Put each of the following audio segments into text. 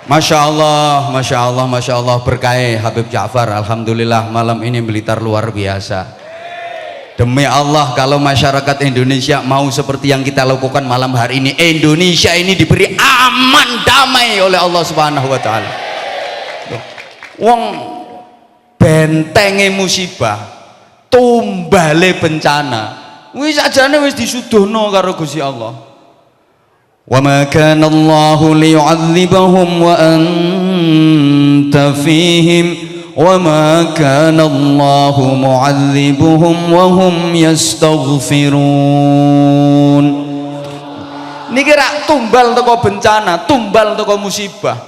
Masya Allah, Masya Allah, Masya Allah, berkah Habib Ja'far. Alhamdulillah malam ini Blitar luar biasa. Demi Allah, kalau masyarakat Indonesia mau seperti yang kita lakukan malam hari ini, Indonesia ini diberi aman damai oleh Allah Subhanahu wa Ta'ala. Wong bentenge musibah, tumbale bencana, wis ajane wis disuduhno karo Gusti Allah. Wa ma kana Allahu liyu'adzibahum wa anta fihim wa ma kana Allahu mu'adzibuhum wa hum yastaghfirun. Niki rak tumbal teko bencana, tumbal teko musibah.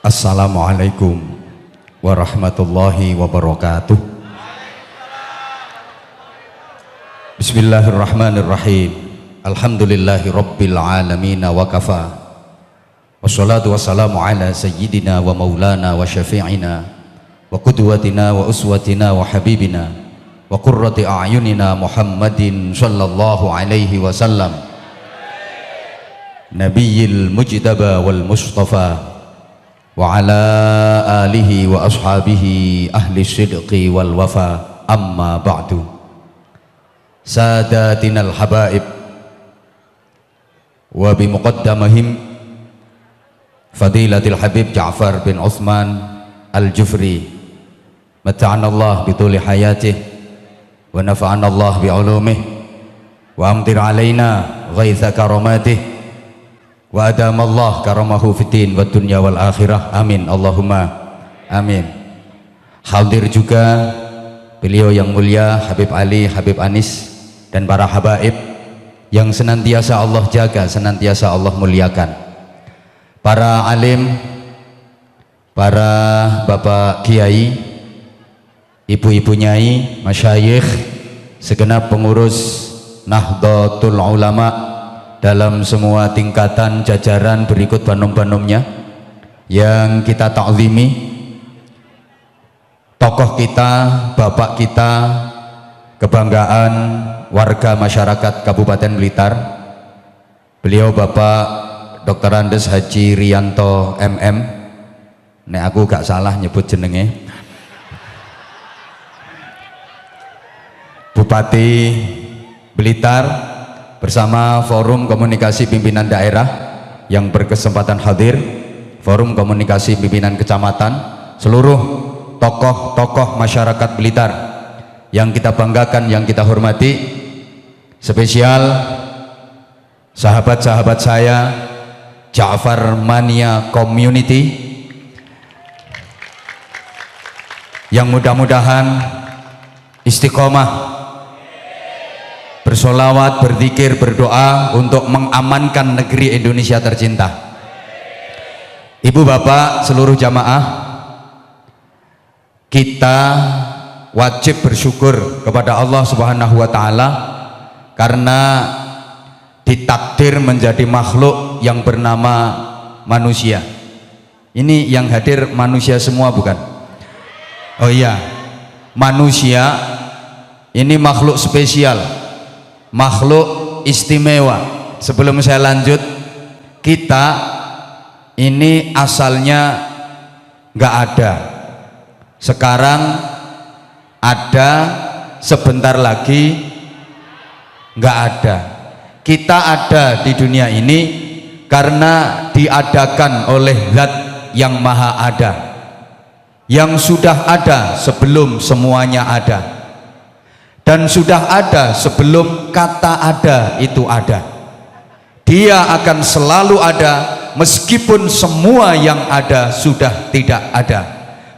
Assalamualaikum warahmatullahi wabarakatuh. Bismillahirrahmanirrahim. Alhamdulillahi rabbil alamin wa kafa. Wassalatu wassalamu ala sayyidina wa maulana wa syafi'ina wa qudwatina wa uswatina wa habibina wa qurrati a'yunina Muhammadin sallallahu alaihi wasallam, nabiyil mujtaba wal mustafa wa ala alihi wa ashabihi ahli sidqi wal wafa. Amma ba'du. Sadatinal habaib wa bimuqaddamahim Fadilatil Habib Ja'far bin Uthman Al-Jufri, mata'anallah bituli hayatih wa nafa'anallah bi'ulumih wa amtir alaina ghaitha karamatih wa adamallah karamahu fiddin wa dunya wal akhirah. Amin Allahumma amin. Hadir juga beliau yang mulia Habib Ali, Habib Anis, dan para habaib yang senantiasa Allah jaga, senantiasa Allah muliakan. Para alim, para bapak kiai, ibu-ibu nyai, masyayikh, segenap pengurus Nahdlatul Ulama dalam semua tingkatan jajaran berikut banum-banumnya yang kita ta'zimi, tokoh kita, bapak kita, kebanggaan warga masyarakat Kabupaten Blitar, beliau Bapak Dr. Andes Haji Rianto MM. Nek aku gak salah nyebut jenenge, Bupati Blitar bersama Forum Komunikasi Pimpinan Daerah yang berkesempatan hadir, Forum Komunikasi Pimpinan Kecamatan, seluruh tokoh-tokoh masyarakat Blitar yang kita banggakan, yang kita hormati. Spesial sahabat-sahabat saya Ja'far Mania Community yang mudah-mudahan istiqomah bersolawat, berzikir, berdoa untuk mengamankan negeri Indonesia tercinta. Ibu bapak seluruh jamaah, kita wajib bersyukur kepada Allah Subhanahu wa Ta'ala karena ditakdir menjadi makhluk yang bernama manusia. Ini yang hadir manusia semua bukan? Oh iya, manusia ini makhluk spesial, makhluk istimewa. Sebelum saya lanjut, kita ini asalnya nggak ada, sekarang ada, sebentar lagi nggak ada. Kita ada di dunia ini karena diadakan oleh Zat yang Maha Ada, yang sudah ada sebelum semuanya ada, dan sudah ada sebelum kata ada itu ada. Dia akan selalu ada meskipun semua yang ada sudah tidak ada.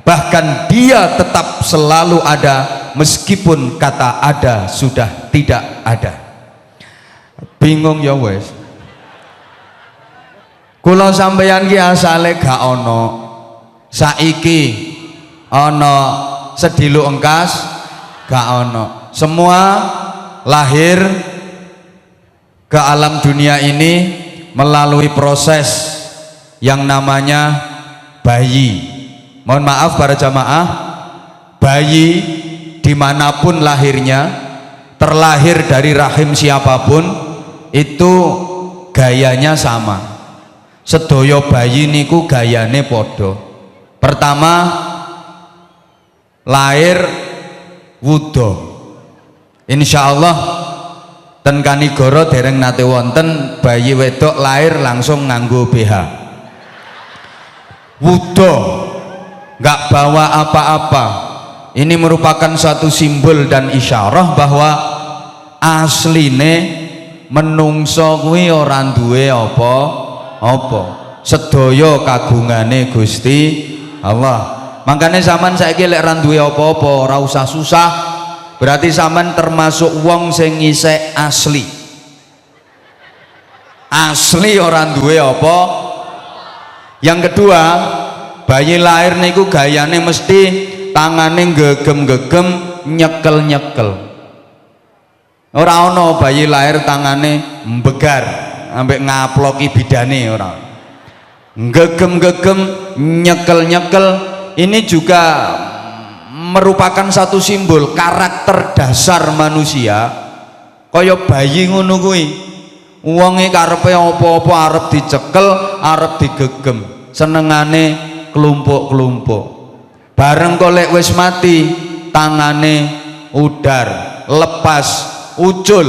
Bahkan dia tetap selalu ada meskipun kata ada sudah tidak ada. Bingung ya wes, kula sampeyan ki asale gak ono, saiki ono, sedilu engkas gak ono. Semua lahir ke alam dunia ini melalui proses yang namanya bayi. Mohon maaf para jamaah, bayi dimanapun lahirnya, terlahir dari rahim siapapun, itu gayanya sama. Sedaya bayi niku gayane podo. Pertama lahir wudo. Insyaallah ten Kanigoro dereng nate wonten bayi wedok lahir langsung nganggo BH. Wudo, nggak bawa apa-apa. Ini merupakan suatu simbol dan isyarah bahwa asline menungso kuwi ora duwe apa-apa. Sedaya kagungane Gusti Allah. Makanya zaman saiki lek ora duwe apa-apa, ora usah susah. Berarti zaman termasuk wong sing isih asli. Asli ora duwe apa. Yang kedua, bayi lahir niku gayane mesti tangane gegem-gegem, nyekel-nyekel. Ora ana bayi lahir tangane mbegar ambek ngaploki bidane ora. Gegem-gegem, nyekel-nyekel, ini juga merupakan satu simbol karakter dasar manusia. Kaya bayi ngono kuwi, wonge karepe apa-apa arep dicekel, arep digegem, senengane kelompok-kelompok. Bareng kok lek wis mati tangane udar, lepas, ucul.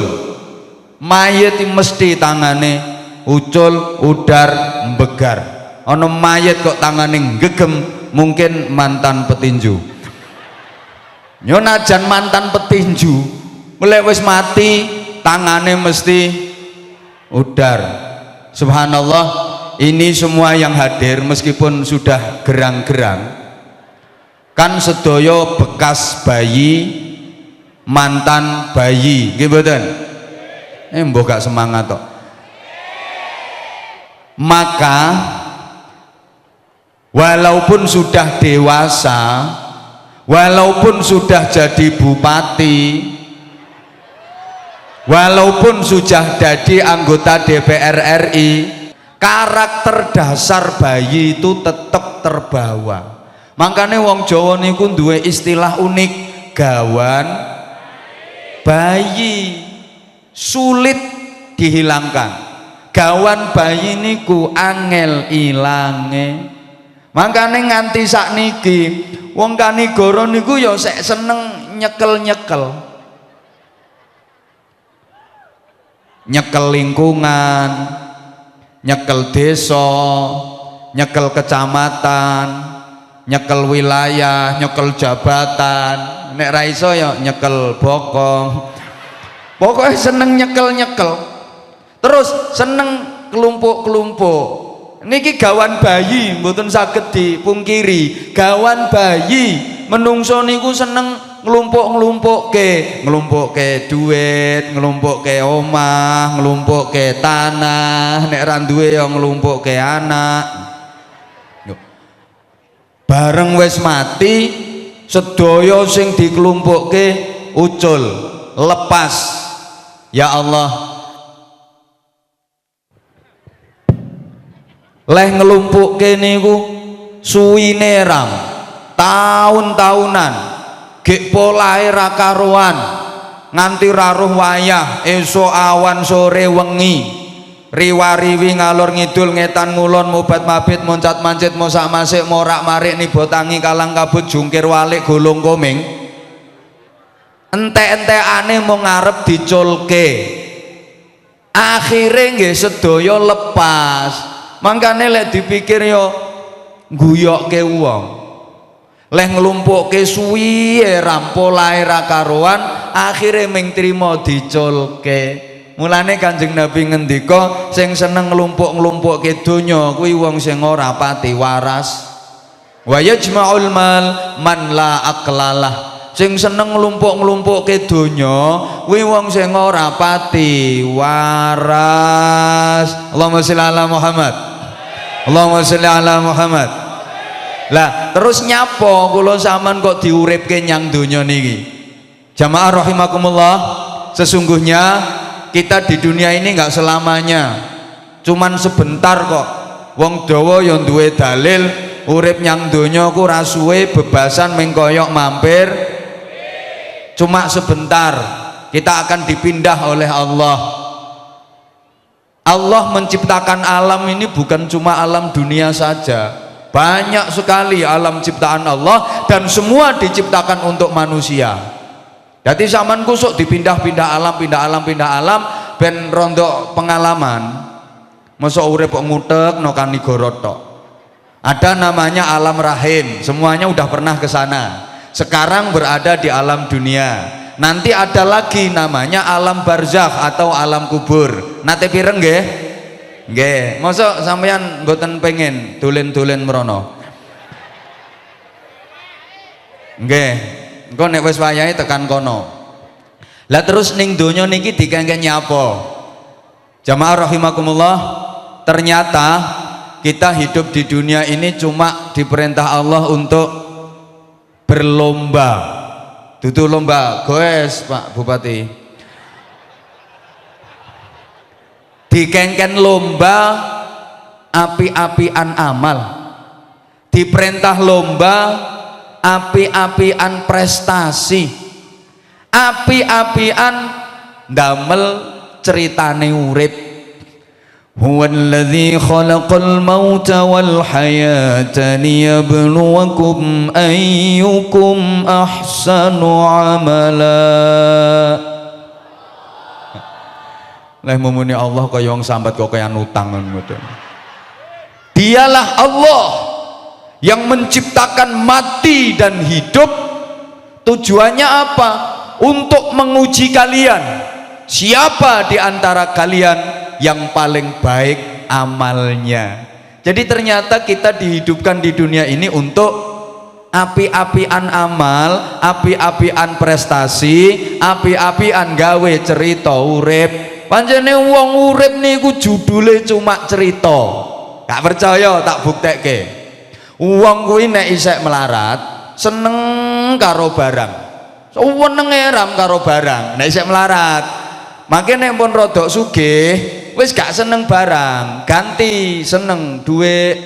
Mayit mesti tangane ucul, udar, mbegar. Ana mayit kok tangane gegem, mungkin mantan petinju. Yo najan mantan petinju, mulai wis mati tangane mesti udar. Subhanallah, ini semua yang hadir meskipun sudah gerang-gerang kan sedaya bekas bayi, mantan bayi, nggih mboten? Mbok gak semangat kok. Maka walaupun sudah dewasa, walaupun sudah jadi bupati, walaupun sudah jadi anggota DPR RI, karakter dasar bayi itu tetap terbawa. Makanya wong Jawa niku duwe istilah unik, gawan bayi, sulit dihilangkan. Gawan bayi niku angel ilange. Makanya nganti sakniki wong Kanigoro niku ya sek seneng nyekel-nyekel. Nyekel lingkungan, nyekel desa, nyekel kecamatan, nyekel wilayah, nyekel jabatan. Nek ra iso ya nyekel bokong. Pokoknya seneng nyekel-nyekel. Terus seneng kelompok-kelompok. Niki gawan bayi mboten saged dipungkiri. Gawan bayi menungso niku seneng nglumpuk-nglumpukke dhuwit, nglumpukke omah, nglumpukke tanah, nek ra duwe ya nglumpukke anak. Bareng wis mati sedaya sing dikelumpukke ucul, lepas. Ya Allah, leh ngelumpukke niku suwine ram tahun-tahunan, gek polahe ra karuan, nganti raruh wayah, esuk awan sore wengi, riwa-riwi ngalor ngidul ngetan ngulon mobat mabit moncat mancit mosak masik morak marik nibo tangi kalang kabut jungkir walik golong koming. Entek-entekane mau ngarep diculke, akhirnya nggih sedaya lepas. Mangkane lek dipikir yo guyokke wong, leh nglumpukke suwi rampolahe ra karuan, akhire ming trima diculke. Mulane Kanjeng Nabi ngendika sing seneng nglumpuk-nglumpukke donya kuwi wong sing ora pati waras. Wa yajma'ul mal man la aqlalah. Sing seneng nglumpuk-nglumpukke donya kuwi wong sing ora pati waras. Allahumma sholli ala Muhammad. Allahumma sholli ala Muhammad. Lah terus nyapa kula sampean kok diuripke nyang donya niki? Jamaah rahimakumullah, sesungguhnya kita di dunia ini nggak selamanya, cuman sebentar kok. Wong Dawa yang duwe dalil urip nyang donya ku ra suwe bebasan mengkoyok mampir, cuma sebentar. Kita akan dipindah oleh Allah. Allah menciptakan alam ini bukan cuma alam dunia saja, banyak sekali alam ciptaan Allah dan semua diciptakan untuk manusia. Jadi zaman kusuk dipindah-pindah alam, ben rondo pengalaman. Masa urip kok ngutek no kanigoro tok. Ada namanya alam rahim, semuanya udah pernah ke sana. Sekarang berada di alam dunia. Nanti ada lagi namanya alam barzakh atau alam kubur. Nate pireng nggih? Nggih. Masa sampeyan mboten pengen dolen-dolen mrono? Nggih. Engko nek wis wayahe tekan kono. Lah terus ning donya niki dikengken nyapa? Jamaah rahimakumullah, ternyata kita hidup di dunia ini cuma diperintah Allah untuk berlomba. Dudu lomba goes Pak Bupati, dikengken lomba api-apian amal, diperintah lomba api-apian prestasi, api-apian damel ceritane urip. Huwallazi khalaqal mauta wal hayata liyabluwakum ayyukum ahsanu amala. Lah mumune Allah kaya wong sambat kok kaya utang ngoten. Dialah Allah yang menciptakan mati dan hidup. Tujuannya apa? Untuk menguji kalian. Siapa di antara kalian yang paling baik amalnya. Jadi ternyata kita dihidupkan di dunia ini untuk api-apian amal, api-apian prestasi, api-apian gawe cerita urip. Pancene wong urip niku judule cuma cerita. Gak percaya tak buktekke. Wong kuwi nek isek melarat seneng karo barang. Senenge ram karo barang. Nek isek melarat, makanya pun rodok sugih wis gak seneng barang, ganti seneng duit.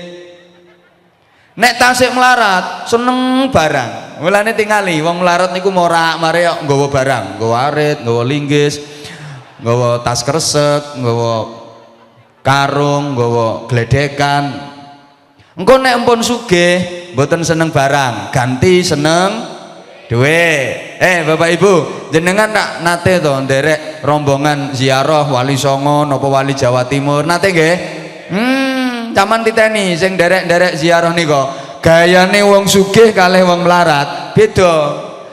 Nek tasik melarat seneng barang, mulane tingali wong melarat niku morak mare nggawa barang, nggawa arit, nggawa linggis, nggawa tas kresek, nggawa karung, nggawa gledekan. Engko nek empun sugih mboten seneng barang, ganti seneng duit. Bapak Ibu, jenengan tak nate to nderek rombongan ziarah Wali Songo napa Wali Jawa Timur nate nggih? Caman titeni sing nderek-nderek ziarah nika gayane wong sugih kalih wong melarat beda.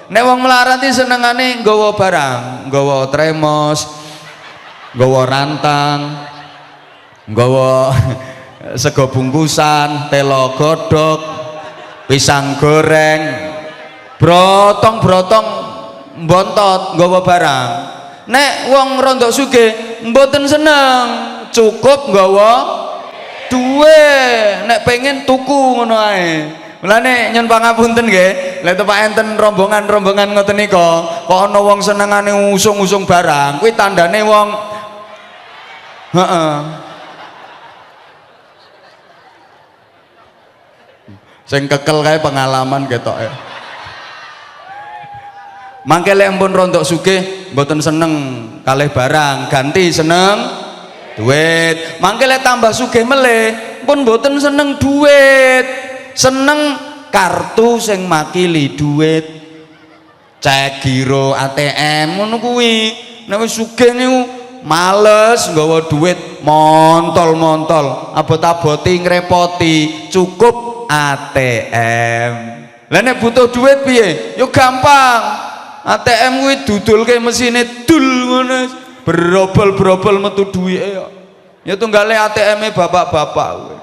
Nek wong melarat iki senengane nggawa barang, nggawa tremos, nggawa rantang, nggawa sego bungkusan, telo godhog, pisang goreng, brotong-brotong mbontot nggawa barang. Nek wong rondok sugih mboten seneng, cukup nggawa duwe. Nek pengen tuku ngono ae. Mulane nyun pangapunten nggih, lek tepak enten rombongan-rombongan ngoten nika, kok ana wong senengane usung-usung barang, kuwi tandane wong sing kekel kae pengalaman ketoke. Mangke lek ampun rontok sugih mboten seneng kalih barang, ganti seneng duit. Mangke lek tambah sugih meleh pun mboten seneng duit, seneng kartu sing makili duit, cek giro ATM ngono kuwi. Nek wis sugih niku males nggawa duit, montol-montol, abot-aboti ngrepoti, cukup ATM. Lah nek butuh duit piye? Yo gampang. ATM kuwi dudulke mesine dul ngono, berobol-berobol metu duwike ya. Ya tunggale ATM-e bapak-bapak kuwi.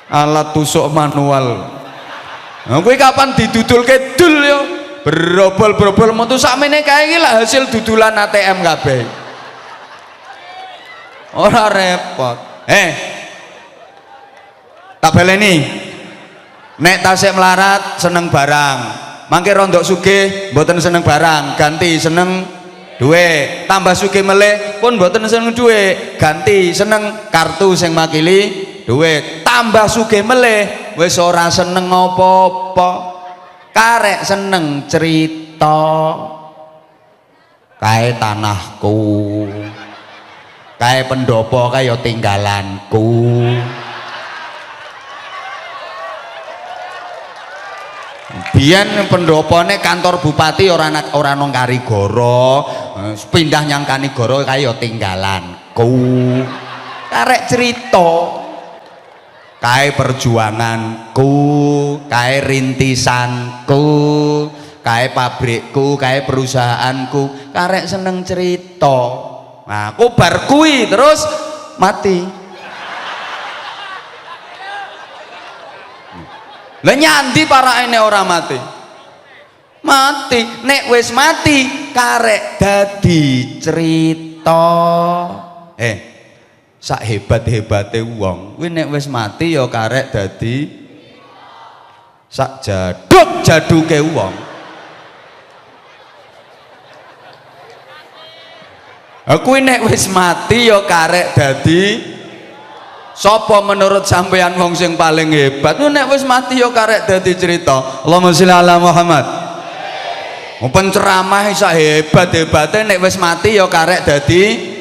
Alat tusuk manual. Nah kuwi kapan didudulke dul ya, berobol-berobol metu sakmene kae iki lah hasil dudulan ATM kabeh. Ora repot. Tak baleni. Nek tasik melarat seneng barang. Mangke rondok sugih mboten seneng barang, ganti seneng duit. Tambah sugih meleh pun mboten seneng duit, ganti seneng kartu sing makili duit. Tambah sugih meleh wis ora seneng apa-apa, karek seneng cerita. Kae tanahku, kae pendopo kae ya tinggalanku. Biyen pendopone kantor bupati ora nang Karigoro, pindah nyang Kanigoro kae ya tinggalanku. Karek cerita kae perjuanganku, kae rintisanku, kae pabrikku, kae perusahaanku, karek seneng cerita. Nah, aku bar kuwi terus mati. Lah nyandi paraene ora mati. Mati, nek wis mati karek dadi cerita. Sak hebat-hebate wong, kuwi nek wis mati ya karek dadi sak jaduk-jaduke wong. Kuwi nek wis mati ya karek dadi sapa menurut sampean wong sing paling hebat? Nek wis mati ya karek dadi cerita. Allahumma sholli ala Muhammad. Penceramah sak hebat-hebate nek wis mati ya karek dadi.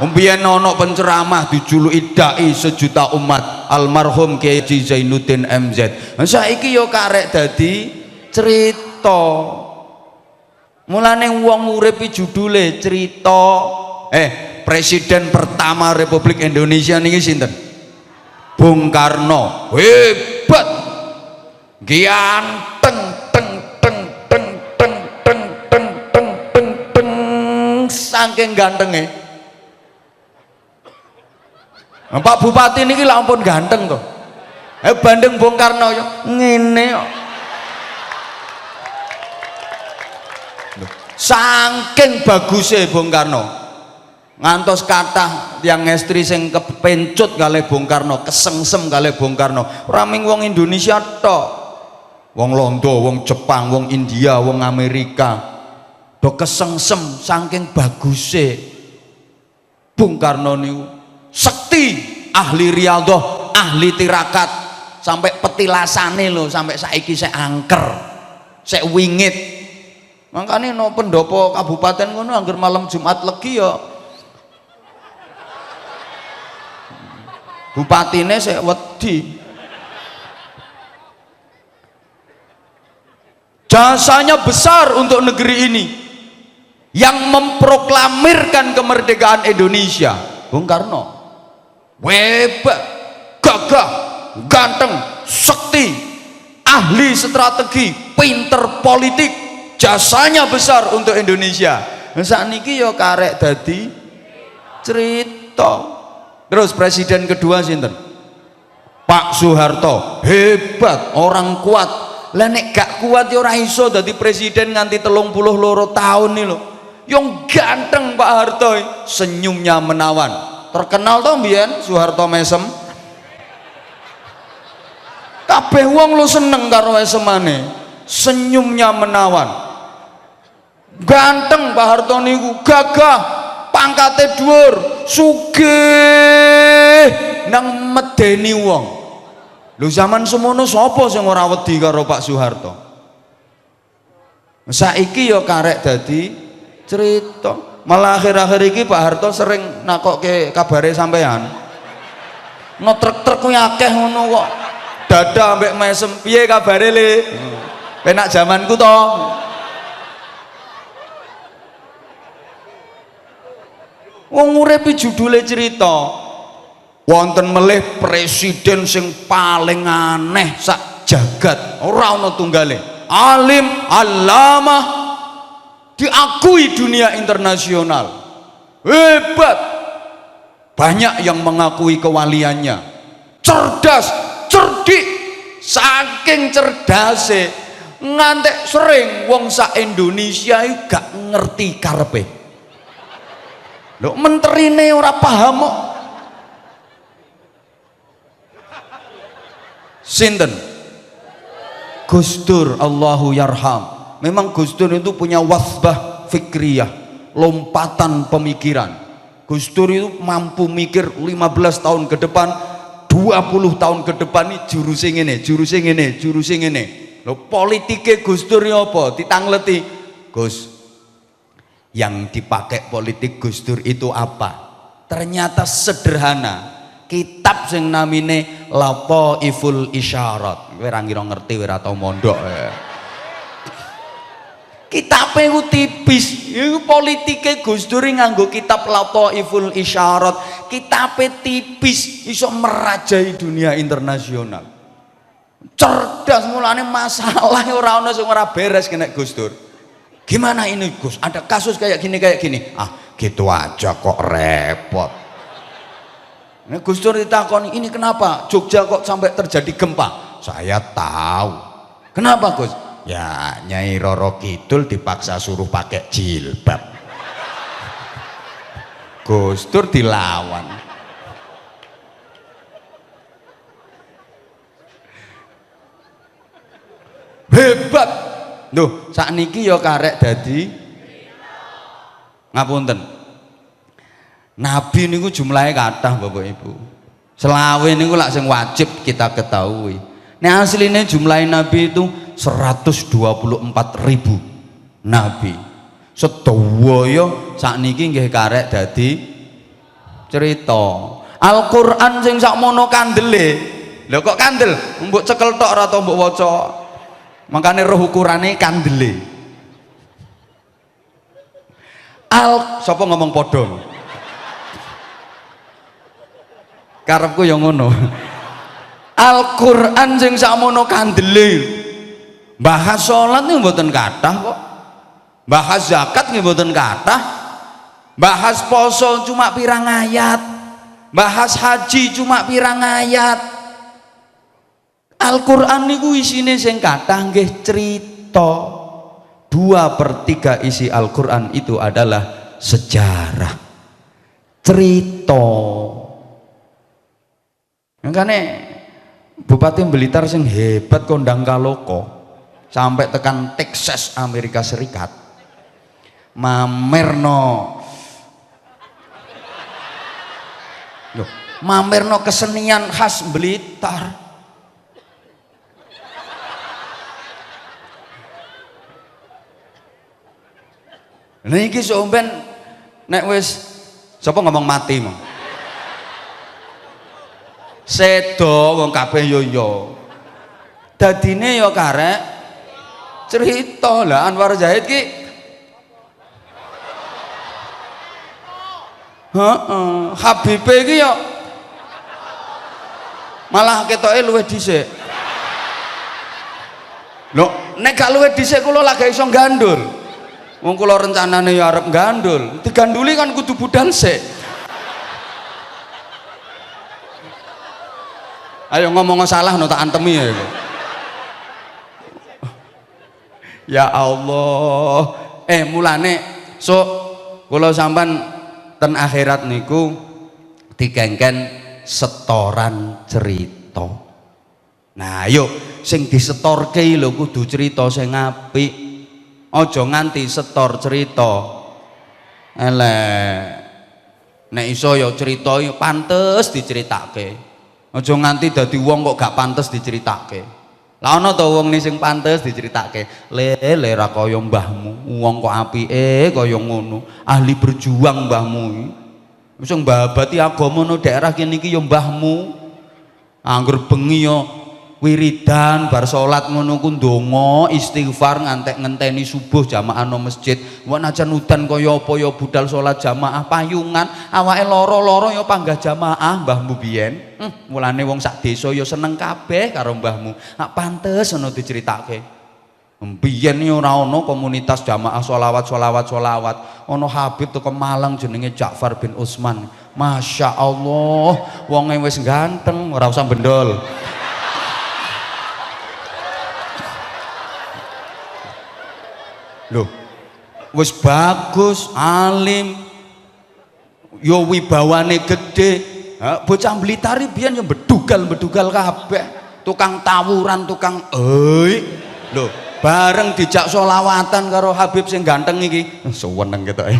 Mbiyen ana penceramah dijuluki dai sejuta umat almarhum Kiai Zainuddin MZ. Saiki ya karek dadi cerita. Mulane wong urip judule cerita. Presiden pertama Republik Indonesia niki sinten? Bung Karno. Hebat. Ganteng teng teng teng teng teng teng teng teng teng saking gantenge. Pak Bupati niki lak ampun ganteng to. Bandeng Bung Karno yo ngene kok. Saking bagusnya Bung Karno. Ngantos kathah tiyang estri sing kepencut kalih Bung Karno, kesengsem kalih Bung Karno. Ora mung wong Indonesia tok. Wong Londo, wong Jepang, wong India, wong Amerika. Do kesengsem saking bagusnya Bung Karno niku. Sekti, ahli riyadhah, ahli tirakat, sampai petilasane lho, sampai saiki saya angker, saya wingit. Makanya no pendopo kabupaten ngono angger malam Jumat legi ya bupatine saya wedi. Jasanya besar untuk negeri ini, yang memproklamirkan kemerdekaan Indonesia Bung Karno. Hebat, gagah, ganteng, sekti, ahli strategi, pinter politik, jasanya besar untuk Indonesia. Saat niki yo karek dadi cerita. Terus presiden kedua sinten? Pak Soeharto. Hebat, orang kuat. Lah nek gak kuat yo ora iso dadi presiden nganti 32 tahun nih lho. Yang ganteng Pak Harto, senyumnya menawan. Terkenal toh mbiyen Soeharto mesem. Kabeh wong lu seneng karo esemane. Senyumnya menawan. Ganteng Pak Harto niku, gagah, pangkate dhuwur, sugih nang medeni wong. Lho zaman semono sapa sing ora wedi karo Pak Soeharto? Saiki ya karek dadi cerita. Malah akhir-akhir ini Pak Harto sering nakokke kabare sampean. Ngetrek-trek kuwi akeh ngono kok. Dada ambek mesem, piye kabare Le? Penak zamanku to. Wong urip judule cerita. Wonten melih presiden sing paling aneh sak jagat, ora ana tunggale. Alim, allamah, diakui dunia internasional, hebat, banyak yang mengakui kewaliannya, cerdas, cerdik, saking cerdase ngantek sering wong sak Indonesia gak ngerti karepe. Lho menterine ora paham kok. Sinten? Gus Dur, Allahu yarham. Memang Gus Dur itu punya wasbah fikriyah, lompatan pemikiran. Gus Dur itu mampu mikir 15 tahun ke depan, 20 tahun ke depan ini jurus ini, jurus ini, jurus ini. Loh, politiknya Gus Dur ini apa? Ditangleti. Gus, yang dipakai politik Gus Dur itu apa? ternyata sederhana. Kitab sing namine Lataiful Isyarat, kowe ra ngira ngerti, kowe ra tau mondok ya. Kitabe ku tipis, iku politike Gus Dur nganggo kitab Lataiful Isyarat. Kitabe tipis, iso merajai dunia internasional. Cerdas, mulane masalah ora ana sing ora beres kena Gus Dur. Gimana ini Gus? Ada kasus kayak gini. Ah, gitu aja kok repot. Nah, Gus Dur ditakoni, ini kenapa Jogja kok sampai terjadi gempa? Saya tahu. Kenapa Gus? Ya Nyai Roro Kidul dipaksa suruh pakai jilbab. Gus Dur dilawan. Hebat. Duh, sakniki ya karek dadi ngapunten. Nabi niku jumlahnya kathah Bapak Ibu. Selawe niku lak sing wajib kita ketahui. Nek asline jumlah Nabi itu 124.000 Nabi. Sedaya sakniki nggih karek dadi cerita. Al-Qur'an sing sakmono kandele. Lho kok kandel? Mbok cekel tok ora tau mbok waca. Makane roh ukurane kandele. Sapa ngomong padha? Karepku yang ngono. Al-Qur'an sing sakmono kandele. Bahas salat niku mboten kathah kok. Bahas zakat nggih mboten kathah. Bahas poso cuma pirang ayat. Bahas haji cuma pirang ayat. Al-Qur'an niku isine sing kathah nggih cerita. 2/3 isi Al-Qur'an itu adalah sejarah. Cerita. Makanya Bupati Blitar sing hebat kondang kaloko sampai tekan Texas Amerika Serikat mamerno kesenian khas Blitar. Niki somben nek wis sapa ngomong mati mong sedo wong kabeh yo dadine yo karek cerita. Lah Anwar Zahid ki Habibe ki yo malah ketoke luwih dhisik. Lho nek gak luwih dhisik kula lagi iso gandul. Wong kula rencanane yo arep gandul, diganduli kan kudu budal sik. Ayo ngomong salah no tak antemi ya. Ya Allah. Mulane kula sampean ten akhirat niku dikengken setoran cerita. Nah, yuk sing disetorke lho kudu cerita sing apik. Aja nganti setor cerita elek. Nek iso ya cerita pantes diceritake. Aja nganti dadi wong kok gak pantes diceritake. Lah ana to wong sing pantes diceritake. Le ra kaya mbahmu, wong kok apike kaya ngono. Ahli berjuang mbahmu. Wis mbabati agama no daerah kene iki ya mbahmu. Angger bengi ya wiridan bar salat ngono ku ndonga istighfar ngantek ngenteni subuh jamaah no masjid. Wong ajan udan kaya apa ya budal salat jamaah payungan awake lara-lara ya panggah jamaah mbahmu biyen. Mulane wong sak desa ya seneng kabeh karo mbahmu. Nek pantes ana diceritake. Biyen ya ora ana komunitas jamaah sholawat. Ana Habib teko Malang jenenge Ja'far bin Utsman. Masya Allah, wonge wis ganteng ora usah bendol. Loh, wis bagus, alim, yo wibawane gede. Bocah Blitar biyen yo bedugal kabeh, tukang tawuran, tukang lho, bareng dijak sholawatan karo Habib sing ganteng iki. Suweneng ketoke.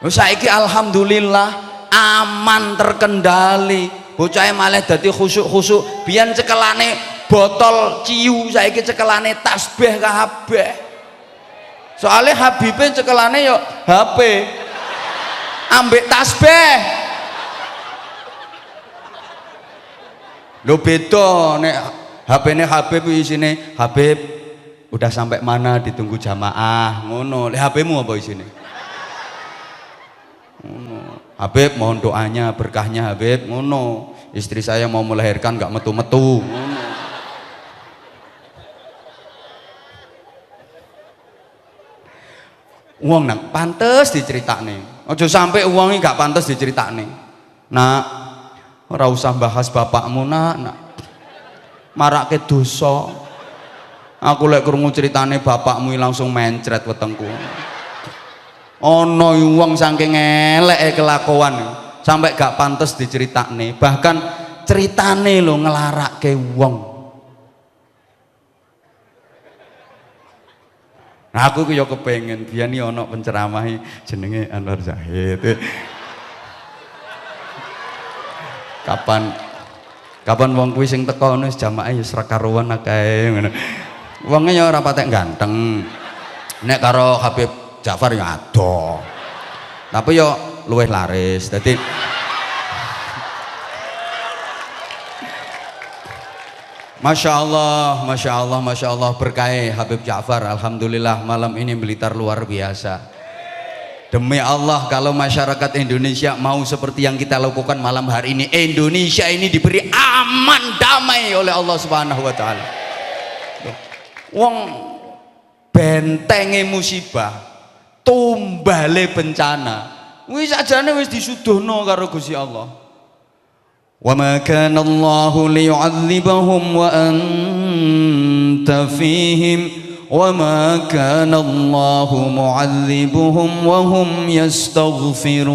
Saiki alhamdulillah aman terkendali. Bocah malah dadi khusuk-khusuk. Biyen cekelane botol ciu, saiki cekelane tasbih kabeh. Soalnya Habibnya cekelane yo HP ambek tasbih. Lho beda nek HP-ne Habib isine Habib udah sampai mana ditunggu jamaah ngono. Lek HP-mu apa isine? Ngono. Habib mohon doanya berkahnya Habib ngono. Istri saya mau melahirkan nggak metu-metu ngono. Uang nang pantes diceritakne. Aja sampai uangnya gak pantes diceritakne. Nak, ora usah bahas bapakmu nak. Marake dosa. Aku lek krungu ceritane bapakmu langsung mencret wetengku. Ono uang saking eleke kelakuan sampai gak pantes diceritakne. Bahkan ceritane lho ngelarake wong. Nah, aku yo kepengen biyen iki ana penceramah jenenge Anwar Zahid. Kapan wong kuwi sing teko wis jamaah ya sra karuan akeh ngono. Wonge ya ora patek ganteng. Nek karo Habib Ja'far ya adoh. Tapi yo luwih laris. Dadi Masya Allah, Masya Allah, Masya Allah berkah Habib Ja'far. Alhamdulillah malam ini Blitar luar biasa. Demi Allah kalau masyarakat Indonesia mau seperti yang kita lakukan malam hari ini, Indonesia ini diberi aman damai oleh Allah Subhanahu Wa Taala. Wong bentenge musibah, tumbale bencana, wis ajane wis disuduhno karo Gusti Allah. وَمَا كَانَ اللَّهُ لِيُعَذِّبَهُمْ وَأَنْتَ فِيهِمْ وَمَا كَانَ اللَّهُ مُعَذِّبُهُمْ وَهُمْ يَسْتَغْفِرُونَ.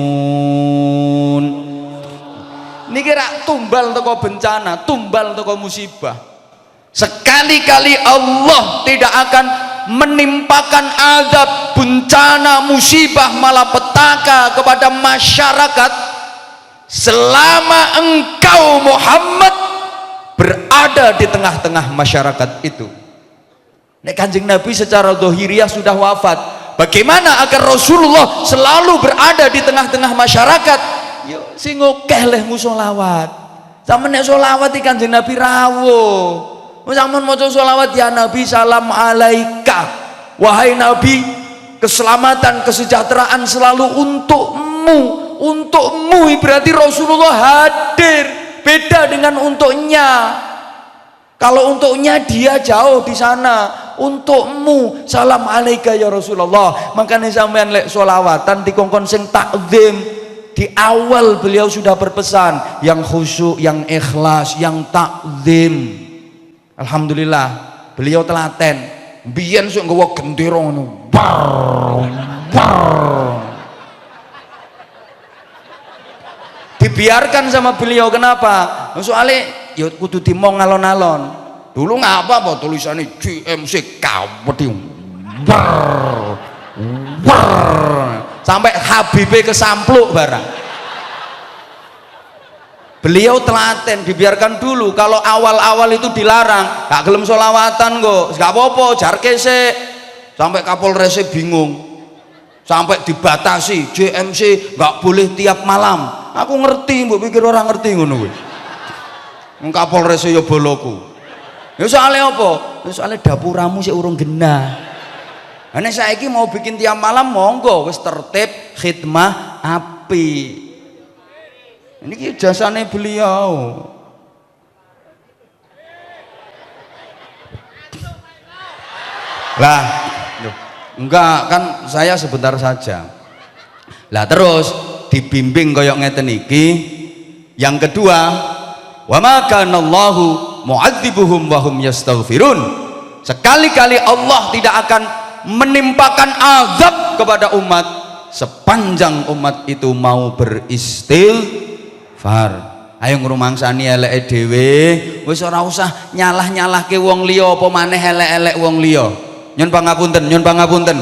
Niki rak tumbal teko bencana, tumbal teko musibah. Sekali-kali Allah tidak akan menimpakan azab, bencana, musibah, malapetaka kepada masyarakat selama engkau Muhammad berada di tengah-tengah masyarakat itu. Nek Kanjeng Nabi secara zahiriyah sudah wafat, bagaimana agar Rasulullah selalu berada di tengah-tengah masyarakat? Yo sing akeh lehmu sholawat. Sampeyan nek sholawat iki Kanjeng Nabi rawuh. Sampeyan maca sholawat ya Nabi salam alaika. Wahai Nabi, keselamatan, kesejahteraan selalu untukmu. Untukmu berarti Rasulullah hadir, beda dengan untuknya. Kalau untuknya dia jauh di sana, untukmu salam alaika ya Rasulullah. Makanya sampean lek sholawatan dikongkon sing takzim. Di awal beliau sudah berpesan yang khusyuk, yang ikhlas, yang takzim. Alhamdulillah beliau telaten. Biyen sok nggawa gendera ngono. Dibiarkan sama beliau, kenapa? Soalnya ya kudu dimong alon-alon. Dulu ngapa apa tulisannya GMC kawedi sampai Habibie kesampluk barang. Beliau telaten, dibiarkan dulu. Kalau awal-awal itu dilarang, gak gelem sholawatan kok, gak apa-apa, jarke sik. Sampai Kapolresnya bingung, sampai dibatasi GMC gak boleh tiap malam. Aku ngerti, mbok pikir orang ngerti ngono kuwi. Wong Kapolres ya boloku. Ya soalnya apa? Ya soalnya dapuramu sik urung genah. Lah nek saiki mau bikin tiap malam monggo wis tertib, khidmah api. Ini jasane beliau. Lah, enggak kan saya sebentar saja. Lah terus dibimbing koyok ngeten iki. Yang kedua, wa ma kana Allahu mu'adzibuhum wa hum yastaghfirun. Sekali-kali Allah tidak akan menimpakan azab kepada umat sepanjang umat itu mau beristighfar. Ayo ngrumangsani eleke dhewe, wis ora usah nyalah-nyalahke wong liya apa maneh elek-elek wong liya. Nyun pangapunten, nyun pangapunten.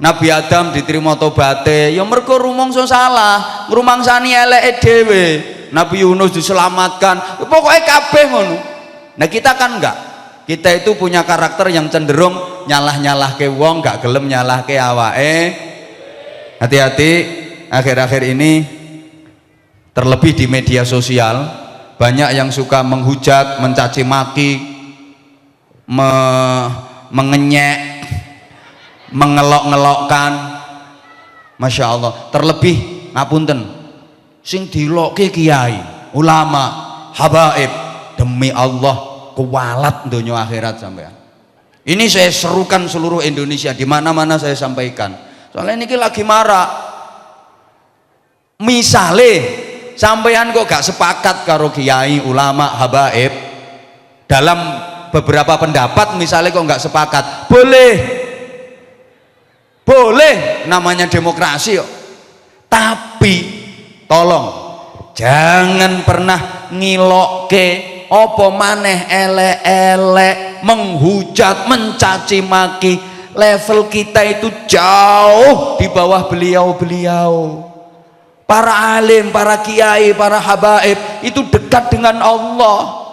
Nabi Adam diterima tobaté ya mergo rumangsa salah, ngrumangsani eleke dhewe. Nabi Yunus diselamatkan, pokoknya kabeh ngono. Nah kita kan enggak, kita itu punya karakter yang cenderung nyalah-nyalahke wong, gak gelem nyalahke awake. Hati-hati akhir-akhir ini, terlebih di media sosial banyak yang suka menghujat, mencaci maki, mengenyek, mengelok-ngelokkan. Masya Allah. Terlebih ngapunten sing dilokke kiai, ulama, habaib, demi Allah kuwalat donya akhirat sampean. Ini saya serukan seluruh Indonesia, di mana-mana saya sampaikan. Soalnya ini lagi marak. Misale sampean kok gak sepakat karo kiai, ulama, habaib dalam beberapa pendapat, misalnya kok gak sepakat, boleh, namanya demokrasi kok. Tapi tolong jangan pernah ngilokke apa maneh elek-elek, menghujat, mencaci maki. Level kita itu jauh di bawah beliau-beliau. Para alim, para kiai, para habaib itu dekat dengan Allah.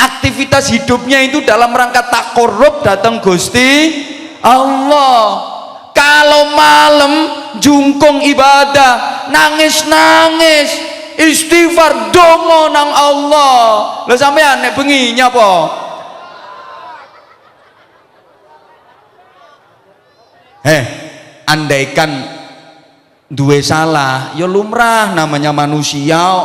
Aktivitas hidupnya itu dalam rangka takorup datang Gusti Allah. Kalau malam jungkung ibadah, nangis-nangis, istighfar, dongo nang Allah. Lah sampean nek bengi nyapa? Andaikan duwe salah, ya lumrah, namanya manusia,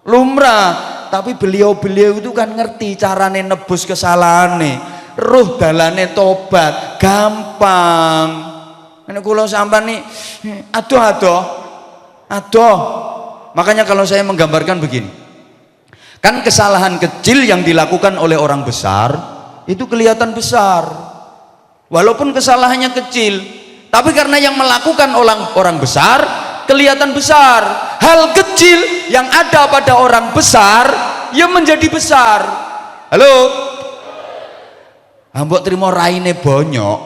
lumrah. Tapi beliau-beliau itu kan ngerti carane nebus kesalahane, ruh dalane tobat, gampang. Nek kula sampean nih, aduh. Makanya kalau saya menggambarkan begini, kan kesalahan kecil yang dilakukan oleh orang besar itu kelihatan besar, walaupun kesalahannya kecil. Tapi karena yang melakukan orang besar kelihatan besar. Hal kecil yang ada pada orang besar ya menjadi besar. Halo, mbok trimo raine bonyok,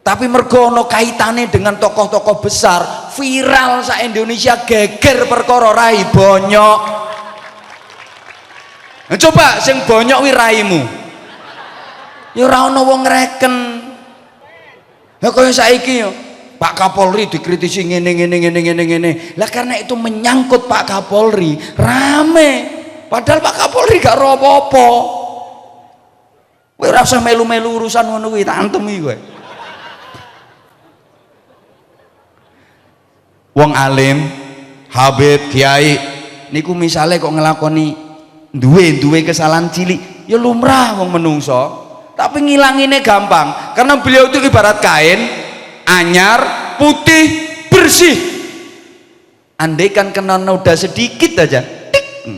tapi mergo ono kaitane dengan tokoh-tokoh besar, viral sa Indonesia, geger perkara rai bonyok. Nah, coba sing bonyok wi raimu, ya ora ono wong ngreken. Ya kaya saiki yo, Pak Kapolri dikritisi ngene. Lah karena itu menyangkut Pak Kapolri, rame. Padahal Pak Kapolri gak ro apa-apa. Kowe ora usah melu-melu urusan ngono kuwi, tak antemi kowe. Wong alim, habib, kiai niku misale kok ngelakoni duwe kesalahan cilik, ya lumrah wong menungso. Tapi ngilanginnya gampang, karena beliau itu ibarat kain anyar, putih, bersih. Andaikan kena noda sedikit aja, tik,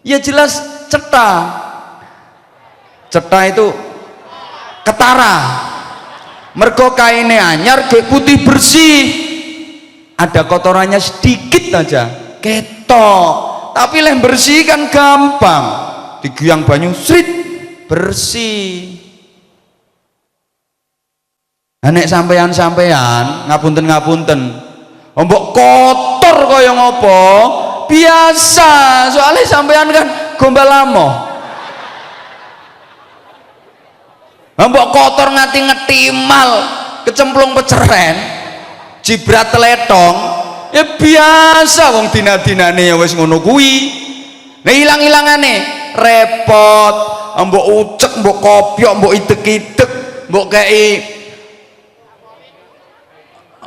ya jelas cetha itu ketara. Mergo kainnya anyar, putih, bersih. Ada kotorannya sedikit aja, ketok. Tapi leh bersih kan gampang, diguyang banyu, srit, bersih. Nek sampean ngapunten, mbok kotor kaya ngopo? Biasa, soalnya sampean kan gombal amoh. Mbok kotor ngati ngetimal, kecemplung peceren, jibrat teletong, ya biasa wong dina-dinane ya wis ngono kuwi. Nah ilang-ilangane repot, mbok ucek, mbok kopyok, mbok idek-idek, mbok kei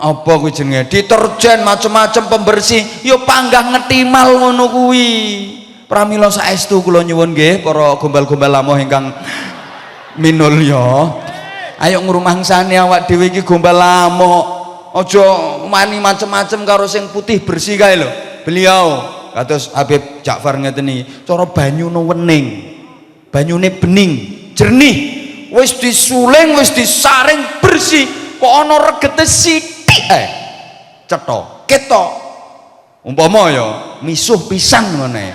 apa kuwi jenenge deterjen macam-macam pembersih, yo panggah ngetimal ngono kuwi. Pramila saestu kula nyuwun nggih para gombal-gombal lamuh ingkang minulya, ayo ngrumangsani awak dhewe iki gombal lamuh, aja mani macam-macam karo sing putih bersih kae lho. Beliau kados Habib Ja'far ngeten iki, cara banyune wening, banyune bening, jernih, wis disuling, wis disaring bersih, kok ana regete sithik cetha ketok. Umpama ya misuh pisan ngene,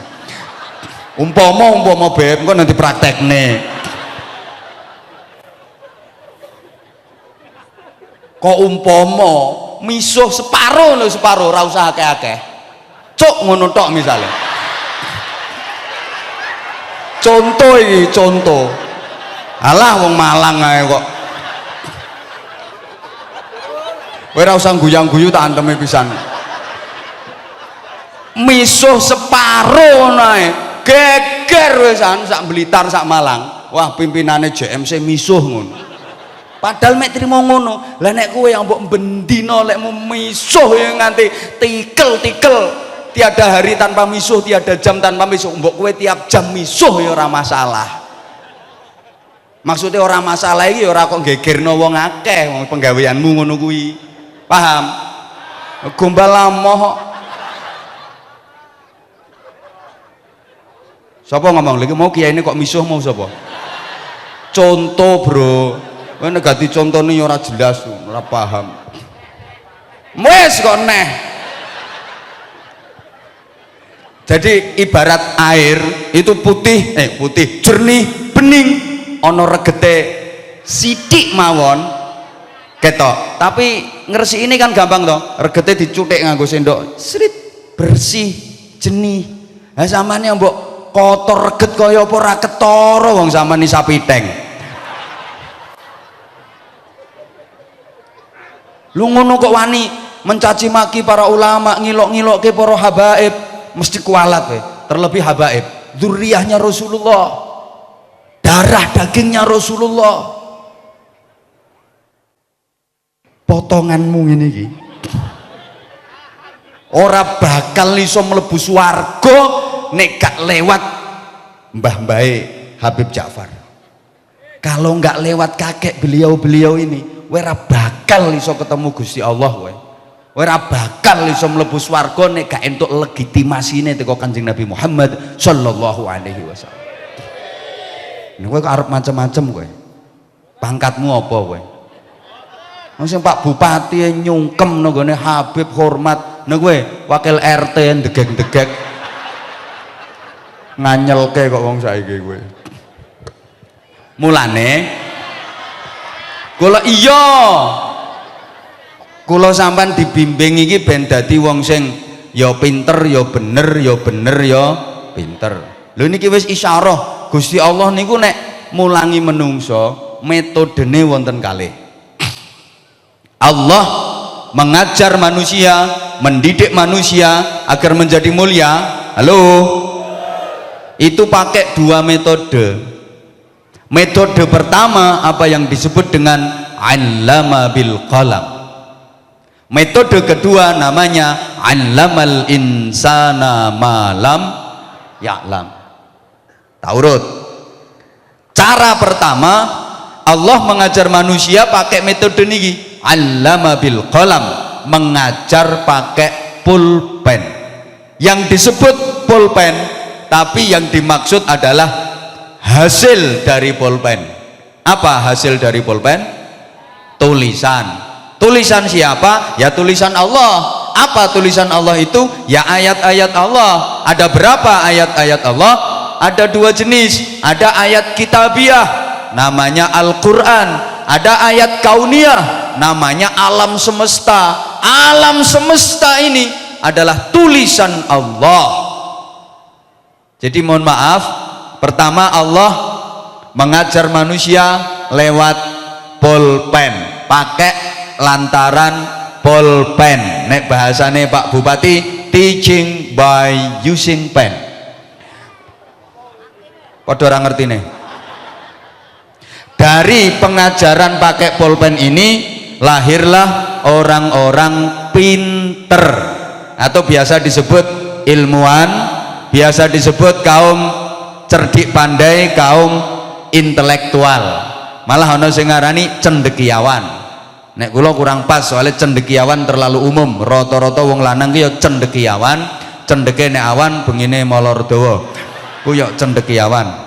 umpama beb engko nanti praktekne kok umpama misuh separo ora usah akeh-akeh, cuk ngono tok misale. Contoh iki, contoh Alah wong Malang ae kok. Kowe ora usah guyang-guyu tak anteme pisan. Misuh separo ngono ae. Geger wisan sak Blitar sak Malang. Wah pimpinane JMC misuh ngono. Padahal mek trimo ngono. Lah nek kowe yang mbok bendina lekmu misuh ya nganti tikel-tikel. Tiada hari tanpa misuh, tiada jam tanpa misuh. Mbok kowe tiap jam misuh ya ora masalah. Maksudnya ora masalah iki ora kok gegerno wong akeh, wong penggaweanmu ngono kuwi. Paham? Gombal lamoh. Sapa ngomong lagi mau kiai ini kok misuh mau sapa? Contoh bro, kowe nek ganti contone ora jelas, ora paham. Wes kok neh. Jadi ibarat air itu putih, jernih, bening, ono regete sidik mawon ketok. Tapi ngersi ini kan gampang toh, regete dicutik nganggo sendok, srit, bersih, jernih. Lah samane mbok kotor reget kaya apa ora ketara wong samane sapi teng. Lu ngono kok wani mencaci maki para ulama, ngilok-ngilokke para habaib, mesti kualat we. Terlebih habaib, dzurriyyahnya Rasulullah, darah dagingnya Rasulullah. Potonganmu ngene iki ora bakal iso mlebu swarga nek gak lewat mbah-mbahe Habib Ja'far. Kalau nggak lewat kakek beliau-beliau ini, kowe ora bakal iso ketemu Gusti Allah kowe. Kowe ora bakal iso mlebu swarga nek gak entuk legitimasine teko Kanjeng Nabi Muhammad sallallahu alaihi wasallam. Nek kowe arep macam-macam kowe. Pangkatmu apa kowe? Wong sing Pak Bupati nyungkem nang gone Habib hormat, nek kowe wakil RT degek-degek nganyelke kok wong saiki kowe. Mulane kula iya kula sampean dibimbing iki ben dadi wong sing ya pinter ya bener ya bener ya pinter. Lho niki wis isyarah Gusti Allah niku nek mulangi menungso metodene wonten kalih. Allah mengajar manusia, mendidik manusia agar menjadi mulia. Halo, itu pakai dua metode. Metode pertama apa yang disebut dengan allama bil qalam. Metode kedua namanya allamal insana malam ya'lam. Taurut. Cara pertama Allah mengajar manusia pakai metode niki, allama bil qalam, mengajar pakai pulpen. Yang disebut pulpen, tapi yang dimaksud adalah hasil dari pulpen. Apa hasil dari pulpen? Tulisan. Tulisan siapa? Ya tulisan Allah. Apa tulisan Allah itu? Ya ayat-ayat Allah. Ada berapa ayat-ayat Allah? Ada dua jenis. Ada ayat kitabiah, namanya Al-Quran. Ada ayat kauniyah, namanya alam semesta. Alam semesta ini adalah tulisan Allah. Jadi mohon maaf, pertama Allah mengajar manusia lewat pulpen, pakai lantaran pulpen. Nek bahasane Pak Bupati, teaching by using pen. Padha ora ngerti nih. Dari pengajaran pakai pulpen ini lahirlah orang-orang pinter, atau biasa disebut ilmuwan, biasa disebut kaum cerdik pandai, kaum intelektual. Malah ana sing ngarani cendekiawan. Nek kula kurang pas, soalnya cendekiawan terlalu umum. Rata-rata wong lanang ki ya cendekiawan, cendeke nek awan bengine molor dawa. Ku ya cendekiawan.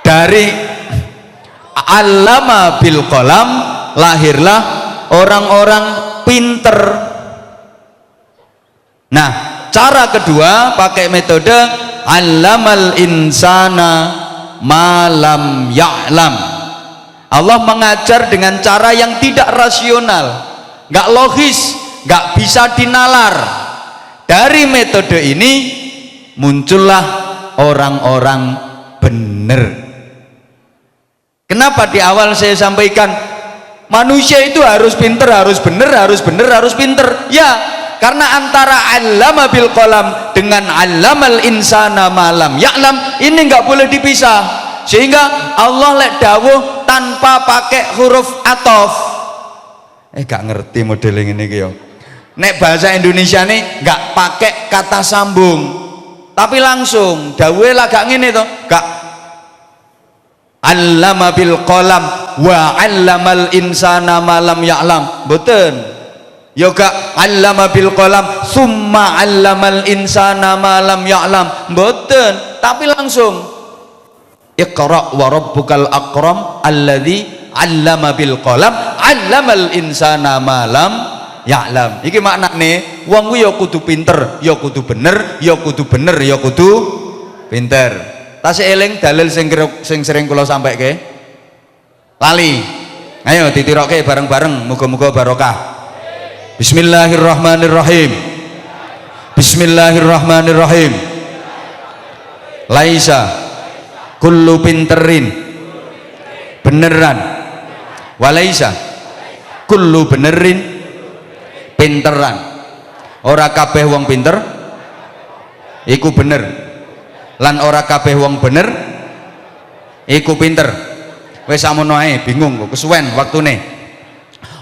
Dari allama bil qalam lahirlah orang-orang pinter. Nah, cara kedua pakai metode allamal insana malam ya'lam. Allah mengajar dengan cara yang tidak rasional, nggak logis, nggak bisa dinalar. Dari metode ini muncullah orang-orang benar. bener. Kenapa di awal saya sampaikan manusia itu harus pinter, harus bener, harus bener, harus pinter? Ya, karena antara allama bil qalam dengan allamal insana malam ya'lam ini nggak boleh dipisah, sehingga Allah lek dawuh tanpa pakai huruf atof. Gak ngerti modeling ini yo. Nek bahasa Indonesia nih nggak pakai kata sambung, tapi langsung dawuhe lah gak ngene to, gak allama bil qalam wa allamal insana malam ya'lam, mboten. Ya gak allama bil qalam summa allamal insana malam ya'lam, mboten, tapi langsung iqra wa rabbukal akram alladzi allama bil qalam allamal insana malam ya'lam. Iki maknane wong ku ya kudu pinter, ya kudu bener, ya kudu bener, ya kudu pinter. Tasih eling dalil sing sering kula sampaike? Lali. Ayo ditirokke bareng-bareng, muga-muga barokah. Bismillahirrahmanirrahim. Bismillahirrahmanirrahim. Laisa kullu pinterin beneran, walaisa kullu benerin pinteran. Ora kabeh wong pinter iku bener, lan ora kabeh wong bener iku pinter. Wis samono ae, bingung kok kesuwen waktune.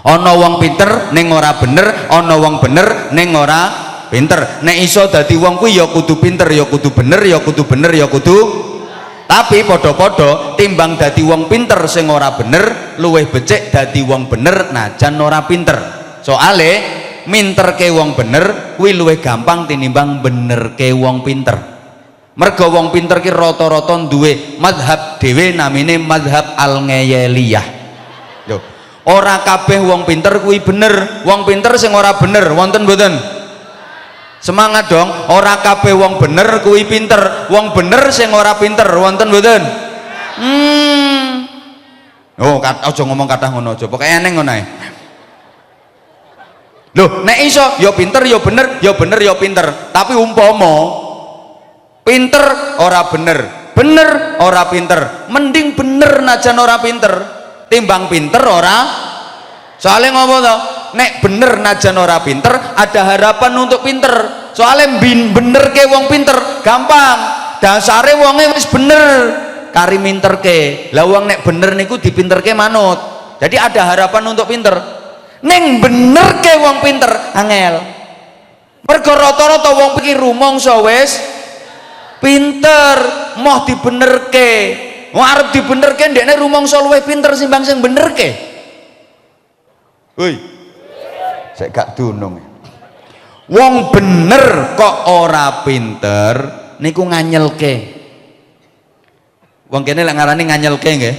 Ana wong pinter ning ora bener, ana wong bener ning ora pinter. Nek iso dadi wong kuwi ya kudu pinter, ya kudu bener, ya kudu bener, ya kudu. Tapi padha-padha timbang dadi wong pinter sing ora bener, luwih becik dadi wong bener najan ora pinter. Soale minterke wong bener kuwi luwih gampang tinimbang benerke wong pinter. Mergo wong pinter ki rata-rata duwe madhab dhewe namine madhab al-ngayeliyah. Lho, ora kabeh wong pinter kuwi bener. Wong pinter sing ora bener wonten mboten? Semangat dong. Ora kabeh wong bener kuwi pinter. Wong bener sing ora pinter wonten mboten? Oh, aja ngomong kathah ngono aja. Pokoke eneng ngono ae. Lho, nek iso ya pinter ya bener, ya bener ya pinter. Tapi umpama pinter ora bener, bener ora pinter, mending bener najan ora pinter timbang pinter ora. Soalnya ngomong toh, nek bener najan ora pinter ada harapan untuk pinter. Soalnya bener ke wong pinter gampang, dasare wonge wis bener kari minter ke. Lah wong nek bener niku dipinter ke manut, jadi ada harapan untuk pinter. Neng bener ke wong pinter angel, mergo rata-rata wong pikir rumangsa wis pinter moh dibenerke. Wong arep dibenerke ndekne rumangsa luwih pinter simbang sing benerke. Woi, sik gak dunung. Wong bener kok ora pinter niku nganyelke. Wong kene lek ngarani nganyelke nggih.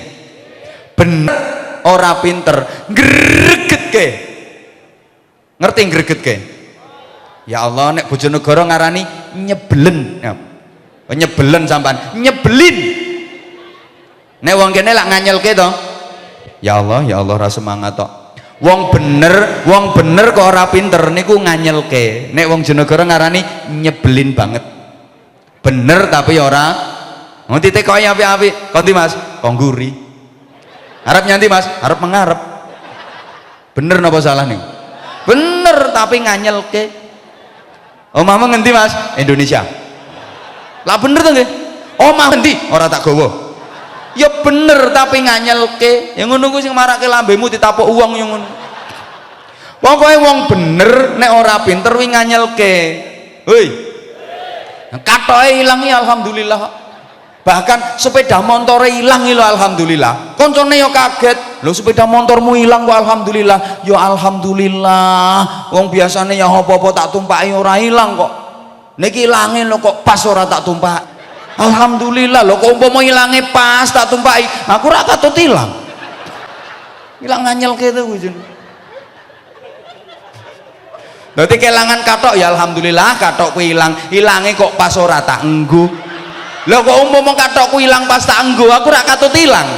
Bener ora pinter ngregetke. Ngerti ngregetke? Ya Allah, nek Bojonegoro ngarani nyebelen. Nyebelen sampean, nyebelin. Nek wong kene lak nganyelke to. Ya Allah ra semangat tok. Wong bener kok ora pinter niku nganyelke. Nek wong Jonegoro ngarani nyebelin banget. Bener tapi ora. Mau ditekoki apik-apik. Konti Mas, kongguri. Arep nyanti Mas, arep mengarep. Bener napa salah nih? Bener tapi nganyelke. Omahmu ngendi Mas? Indonesia. Lah bener to nggih? Omah endi? Ora tak gawa. Ya bener tapi nganyelke. Ya ngono kuwi sing marake lambemu ditapuk uang yo ngono. Pokoke wong bener nek ora pinter wi nganyelke. Hoi. Katoke ilang ya alhamdulillah. Bahkan sepeda montore ilang lho alhamdulillah. Koncone yo kaget. Lho sepeda motormu ilang kok alhamdulillah. Yo alhamdulillah. Wong biasane ya apa-apa tak tumpaki ora ilang kok. Niki ilange lho kok pas ora tak tumpak. Alhamdulillah lho kok umpama ilange pas tak tumpaki, aku ora katut ilang. Ilang nganyelke to kuwi. Berarti kelangan katok ya alhamdulillah katokku ilang. Ilange kok pas ora tak enggo. Lho kok umpama katokku ilang pas tak enggo, aku ora katut ilang.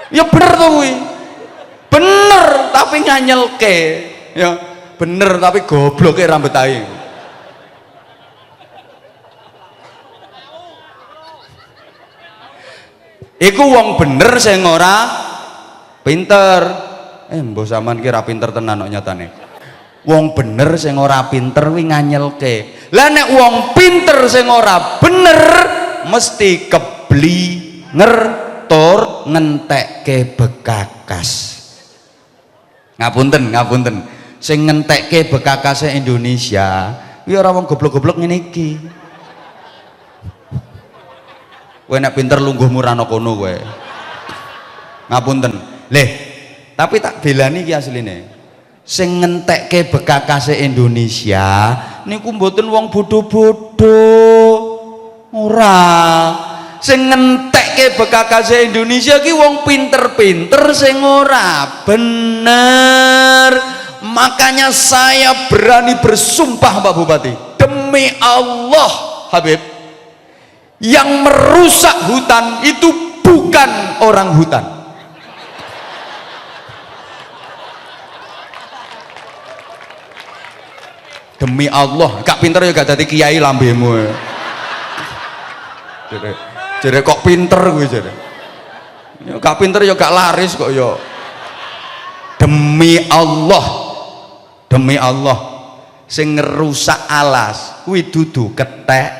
Ya bener to kuwi. Bener tapi nganyelke. Ya bener tapi gobloke rambut ae. Iku wong bener sing ora pinter. Mbah sampean ki ra pinter tenan kok nyatane. Wong bener sing ora pinter wi nganyelke. Lah nek wong pinter sing ora bener mesti keblinger tur ngentekke bekakas. Ngapunten. Sing ngentekke bekakase Indonesia kuwi ora wong goblok-goblok ngene iki. Kowe nek pinter lungguhmu ra ana kono kowe. Ngapunten. Tapi tak belani iki asline. Sing ngentekke bekakase Indonesia niku mboten wong bodho-bodho. Ora. Sing ngentekke bekakase Indonesia ki wong pinter-pinter sing ora bener. Makanya saya berani bersumpah Pak Bupati, demi Allah Habib, yang merusak hutan itu bukan orang hutan. Demi Allah, gak pinter ya gak jadi kiai lambemu. Jadi kok pinter gue jadi. Ya gak pinter ya gak laris kok ya. Demi Allah, sing ngerusak alas kuwi dudu kethek.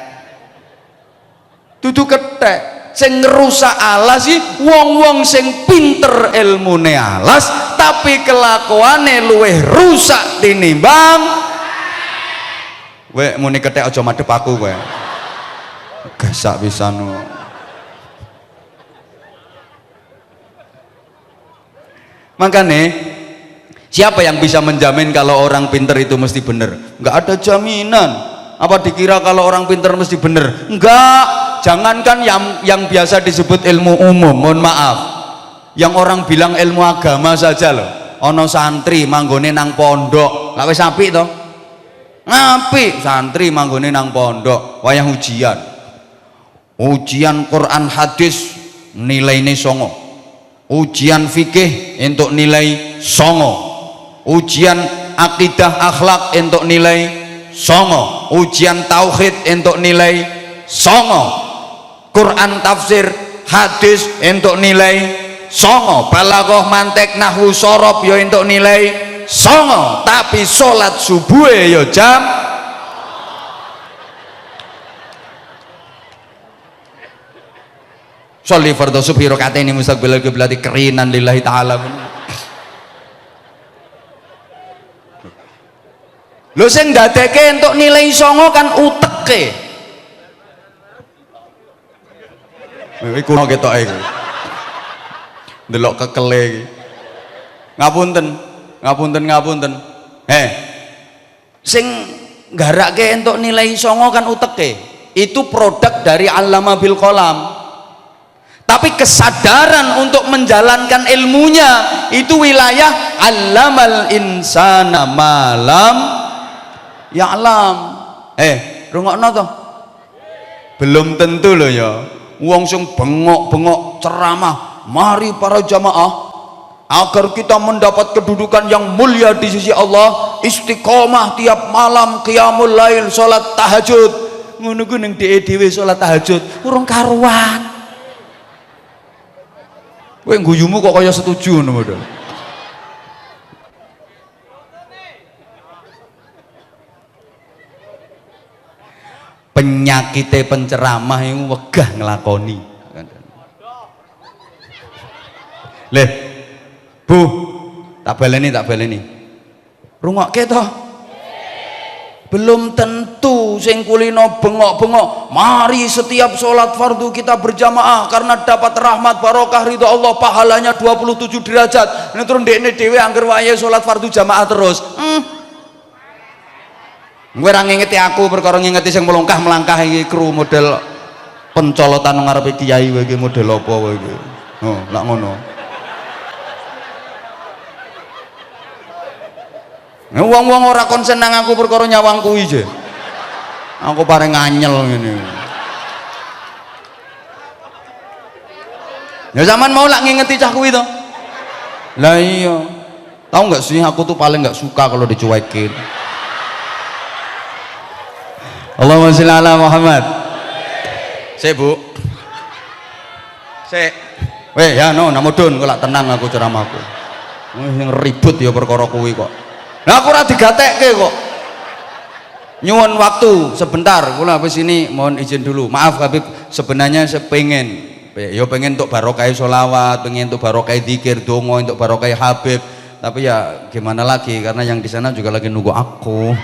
Sing ngerusak alas sih wong-wong sing pinter ilmune alas tapi kelakuane luwih rusak tinimbang. Kowe muni kethek aja madhep aku kowe. Gasak pisan. Makanya siapa yang bisa menjamin kalau orang pinter itu mesti benar? Enggak ada jaminan. Apa dikira kalau orang pinter mesti benar? Enggak. Jangankan yang biasa disebut ilmu umum, mohon maaf, yang orang bilang ilmu agama saja loh. Ono santri manggone nang pondok, gak wis apik to? Apik santri manggone nang pondok wayah ujian Quran hadis nilaine 9, ujian fikih entuk nilai 9, ujian akidah akhlak entuk nilai 9, ujian tauhid entuk nilai 9, Quran tafsir hadis entuk nilai 9, balaghah mantek nahwu sorob ya entuk nilai 9, tapi sholat subuh ya jam. Sholli fardhu subhi rakaatain mustaqbilal qiblati kerinan lillahi ta'ala. Lho sing ndadekke entuk nilai 9 kan uteke. Iku ono ketoke iki. Ndelok kekele iki. Ngapunten. Sing nggarake entuk nilai 9 kan uteke. Itu produk dari Allama bil Qalam. Tapi kesadaran untuk menjalankan ilmunya itu wilayah allamal insana malam ya'lam. Rungokno to? Belum tentu loh ya. Wong sing bengok-bengok ceramah, mari para jamaah agar kita mendapat kedudukan yang mulia di sisi Allah, istiqomah tiap malam, qiyamul lail, salat tahajud. Ngono ku ning dhewe salat tahajud urung karuan. Kowe guyumu kok kaya setuju ngono model. Penyakite penceramah iku wegah nglakoni. Leh, Bu, tak baleni. Rungokke to? Belum tentu sing kulino bengok-bengok. Mari setiap sholat fardu kita berjamaah karena dapat rahmat barokah ridho Allah, pahalanya 27 derajat. Ini turun dekne dhewe angger wayahe sholat fardu jamaah terus. Kowe ora ngingeti aku perkara ngingeti sing melangkah iki kru model pencolotan ngarepe kiai kowe iki model apa kowe iki. Oh, lak ngono. Wong-wong ora konsen nang aku perkara nyawangku iki. Aku pareng nganyel ngene. Ya zaman mau lak ngingeti cah kuwi to. Lah iya. Tahu nggak sih aku tuh paling nggak suka kalau dicuekin. Allahumma sholli ala Muhammad. Bu. Sik. Weh ya no namudun kok lak tenang aku ceramahku. Sing ribut ya perkara kuwi kok. Lah aku ora digatekke kok. Nyuwun waktu sebentar, kula habis ini mohon izin dulu. Maaf Habib, sebenarnya saya pengen untuk barokah sholawat, pengen untuk barokah zikir, dongo untuk barokah Habib. Tapi ya gimana lagi karena yang di sana juga lagi nunggu aku.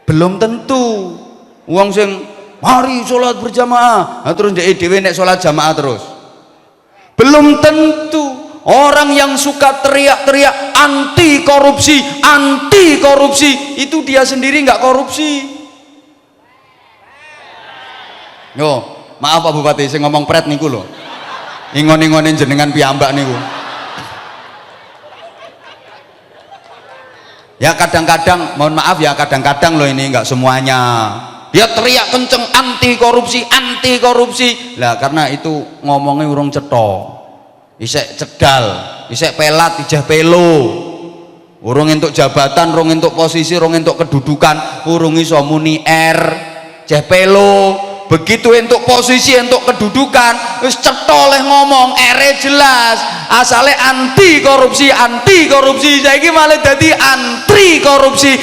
Belum tentu. Wong sing mari sholat berjamaah, terus dhek dhewe nek sholat jamaah terus. Belum tentu. Orang yang suka teriak-teriak anti korupsi itu dia sendiri nggak korupsi. Yo, maaf Pak Bupati, saya ngomong pret niku lho. Ingon-ingonin jenengan piyambak niku. Ya kadang-kadang, mohon maaf ya kadang-kadang loh ini nggak semuanya. Dia teriak kenceng anti korupsi. Lah karena itu ngomongnya urung cetha. Isek cedal, isek pelat, ijah pelo. Urung entuk jabatan, urung entuk posisi, urung entuk kedudukan, urung iso muni ijah pelo. Begitu entuk posisi, entuk kedudukan, wis cetha oleh ngomong, jelas. Asale anti korupsi. Saiki malah dadi antri korupsi.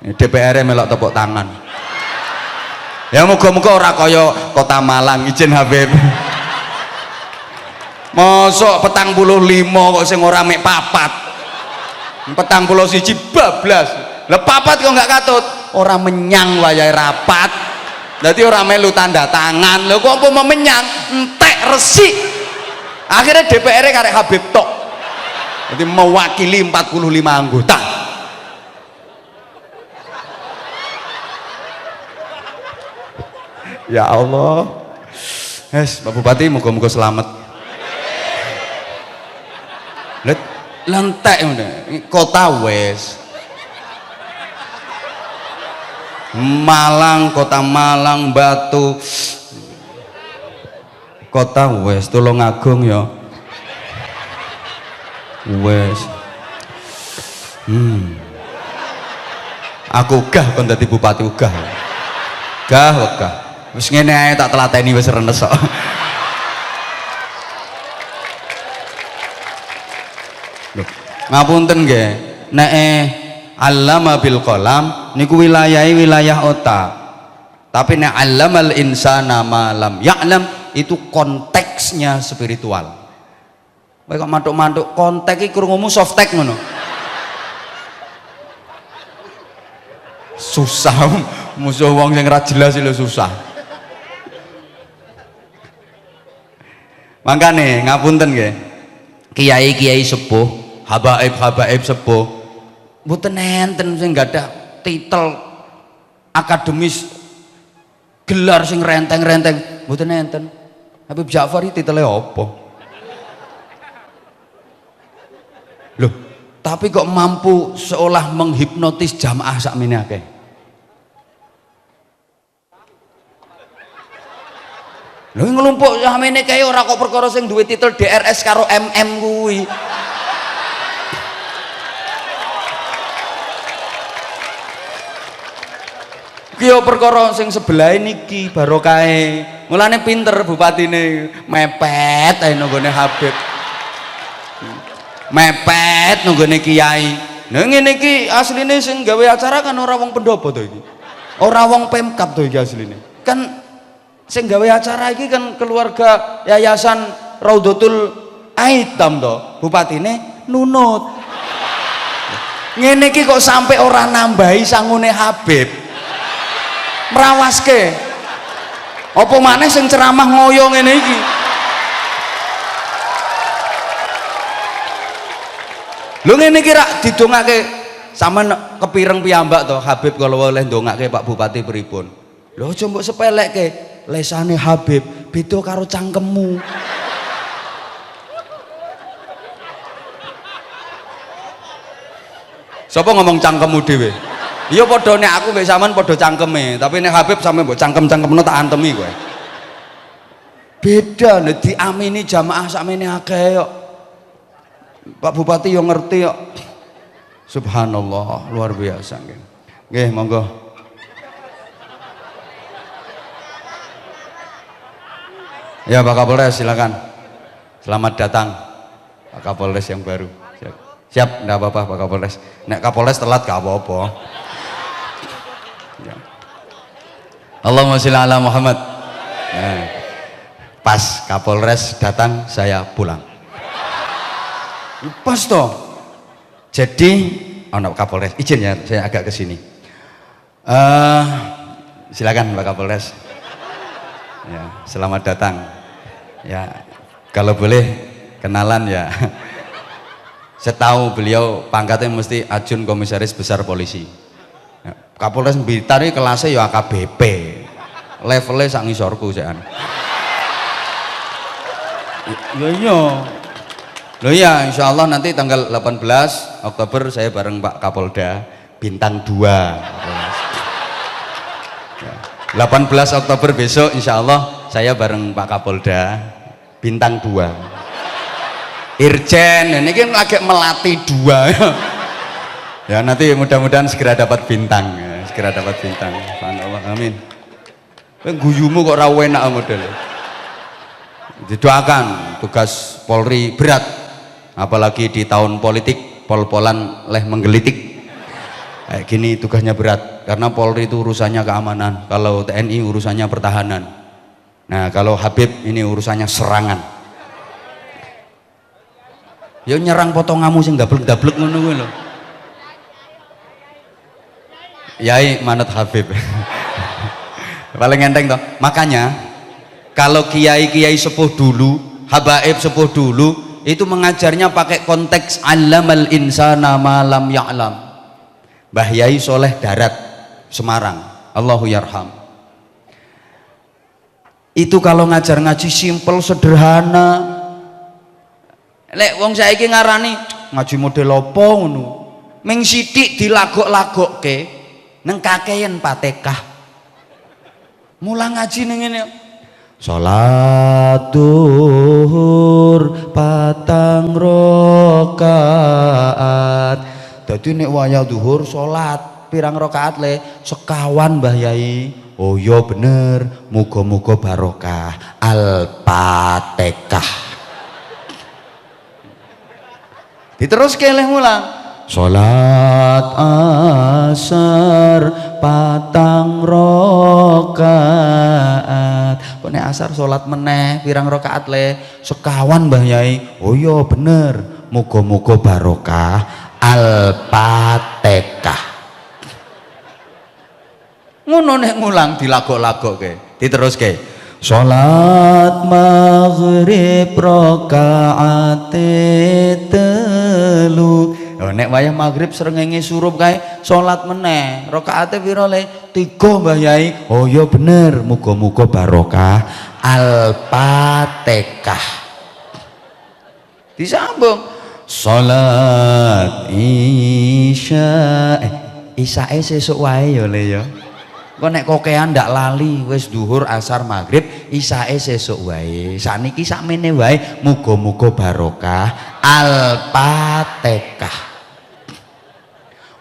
DPR melok tepuk tangan. Ya muga-muga ora kaya Kota Malang, izin Habib. Mosok 45 kok sing ora mek 4. 41 bablas. Lah 4 kok enggak katut, ora menyang wayahe rapat. Dadi ora melu tanda tangan. Lho kok apa menyang, entek resik. Akhirnya DPR karek Habib tok. Jadi mewakili 45 anggota. Ya Allah. Pak Bupati muga-muga selamat. Lentek kota wes. Malang, Kota Malang, Batu. Kota wes Tulungagung ya. Wes. Aku gah kon dadi bupati ugah. Gah. Wis ngene ae tak telateni wis renes kok. Ngapunten nggih, nek allama bil qalam niku wilayah otak. Tapi nek allamal insana ma lam ya'lam itu konteksnya spiritual. Kowe kok mantuk-mantuk konteks iki krungumu softtek ngono. Susah musuh wong sing ora jelas lho susah. Makanya ngapunten nggih, kiai sepuh, habaib sepuh, mboten enten sing gadah titel akademis, gelar sing renteng-renteng, mboten enten. Habib Ja'far iki titele apa? Loh, tapi kok mampu seolah menghipnotis jamaah sakmene akeh. Lho nglumpuk samene kae ora kok perkara sing duwe titel DRS karo MM kuwi. Ki yo perkara sing sebelah niki barokahe. Mulane pinter bupatine mepet ae nunggone Habib. Mepet nunggone kiai. Lha ngene iki asline sing gawe acara kan ora wong pendopo to iki. Ora wong Pemkab to iki asline. Kan sing gawe acara iki kan keluarga Yayasan Raudhatul Aitam to, bupatine nunut. Ngene iki kok sampai ora nambahi sangune Habib. Merawaske. Apa maneh sing ceramah ngoyo ngene iki. Lho ngene iki rak didongake sampean kepireng piyambak to Habib kalau oleh ndongake Pak Bupati pripun. Lho aja mbok sepelekke. Lesane Habib beda karo cangkemmu. Sapa ngomong cangkemmu dhewe? Iya padha nek aku mbek sampean padha cangkeme, tapi nek Habib sampe mbok cangkem-cangkemno tak antemi kowe. beda nek diamini jamaah sakmene akeh kok. Pak Bupati yo ngerti kok. Subhanallah, luar biasa nggih. Nggih, monggo. Ya Pak Kapolres silakan. Selamat datang Pak Kapolres yang baru. Siap, enggak apa-apa Pak Kapolres. Nek Kapolres telat gak apa-apa. Ya. Allahumma sholli ala Muhammad. Nah, pas Kapolres datang saya pulang. Pas toh. Jadi, Kapolres izin ya, saya agak ke sini. Silakan Pak Kapolres. Ya, selamat datang. Ya, kalau boleh kenalan ya. Saya tahu beliau pangkatnya mesti Ajun Komisaris Besar Polisi. Ya, Kapolres Blitar ini kelasnya ya AKBP. Levelnya sak ngisorku sean. Iya. Loh ya, insya Allah nanti tanggal 18 Oktober saya bareng Pak Kapolda bintang 2. Ya, 18 Oktober besok insya Allah saya bareng Pak Kapolda bintang 2. Irjen, ini kan lagi melatih 2. Ya nanti mudah-mudahan segera dapat bintang, ya, segera dapat bintang. Allah, amin. Guyumu kok ra enak model. Didoakan tugas Polri berat, apalagi di tahun politik, pol-polan leh menggelitik. Kayak gini tugasnya berat, karena Polri itu urusannya keamanan, kalau TNI urusannya pertahanan. Nah kalau Habib ini urusannya serangan. Ya nyerang potonganmu sing dablek-dablek ngono kuwi lho. Yai manut Habib. Paling enteng toh. Makanya kalau kiai-kiai sepuh dulu, habaib sepuh dulu itu mengajarnya pakai konteks allamal insana ma lam ya'lam. Mbah Yai Soleh Darat Semarang, Allahu yarham. Itu kalau ngajar ngaji simple sederhana. Lek wong saiki ngarani ngaji model apa ngono. Ming sithik dilagok-lagokke nang kakeyen Fatihah. Mulang ngaji ning ngene. Salat duhur patang rakaat. Dadi nek wayah duhur salat pirang rakaat le sekawan Mbah Yai. Oh iya bener, muga-muga barokah. Al-Fatihah. Diterus keleh mulang salat asar patang rakaat. Kok nek asar salat meneh pirang rakaat le sekawan Mbah Yai. Oh iya bener, muga-muga barokah. Al-Fatihah. Ngono nek ngulang dilagok-lagokke. Diteruske salat maghrib rakaat telu. Oh, nek wayah maghrib srengenge surup kae salat meneh rakaate pira le 3 Mbah Yai. Oh iya bener, muga-muga barokah. Al-Fatihah. Disambung salat isya isyae sesuk wae ya le ya. Kok nek kokean ndak lali wis duhur asar maghrib isyae sesuk wae. Saniki sakmene wae muga-muga barokah. Al-Fatihah.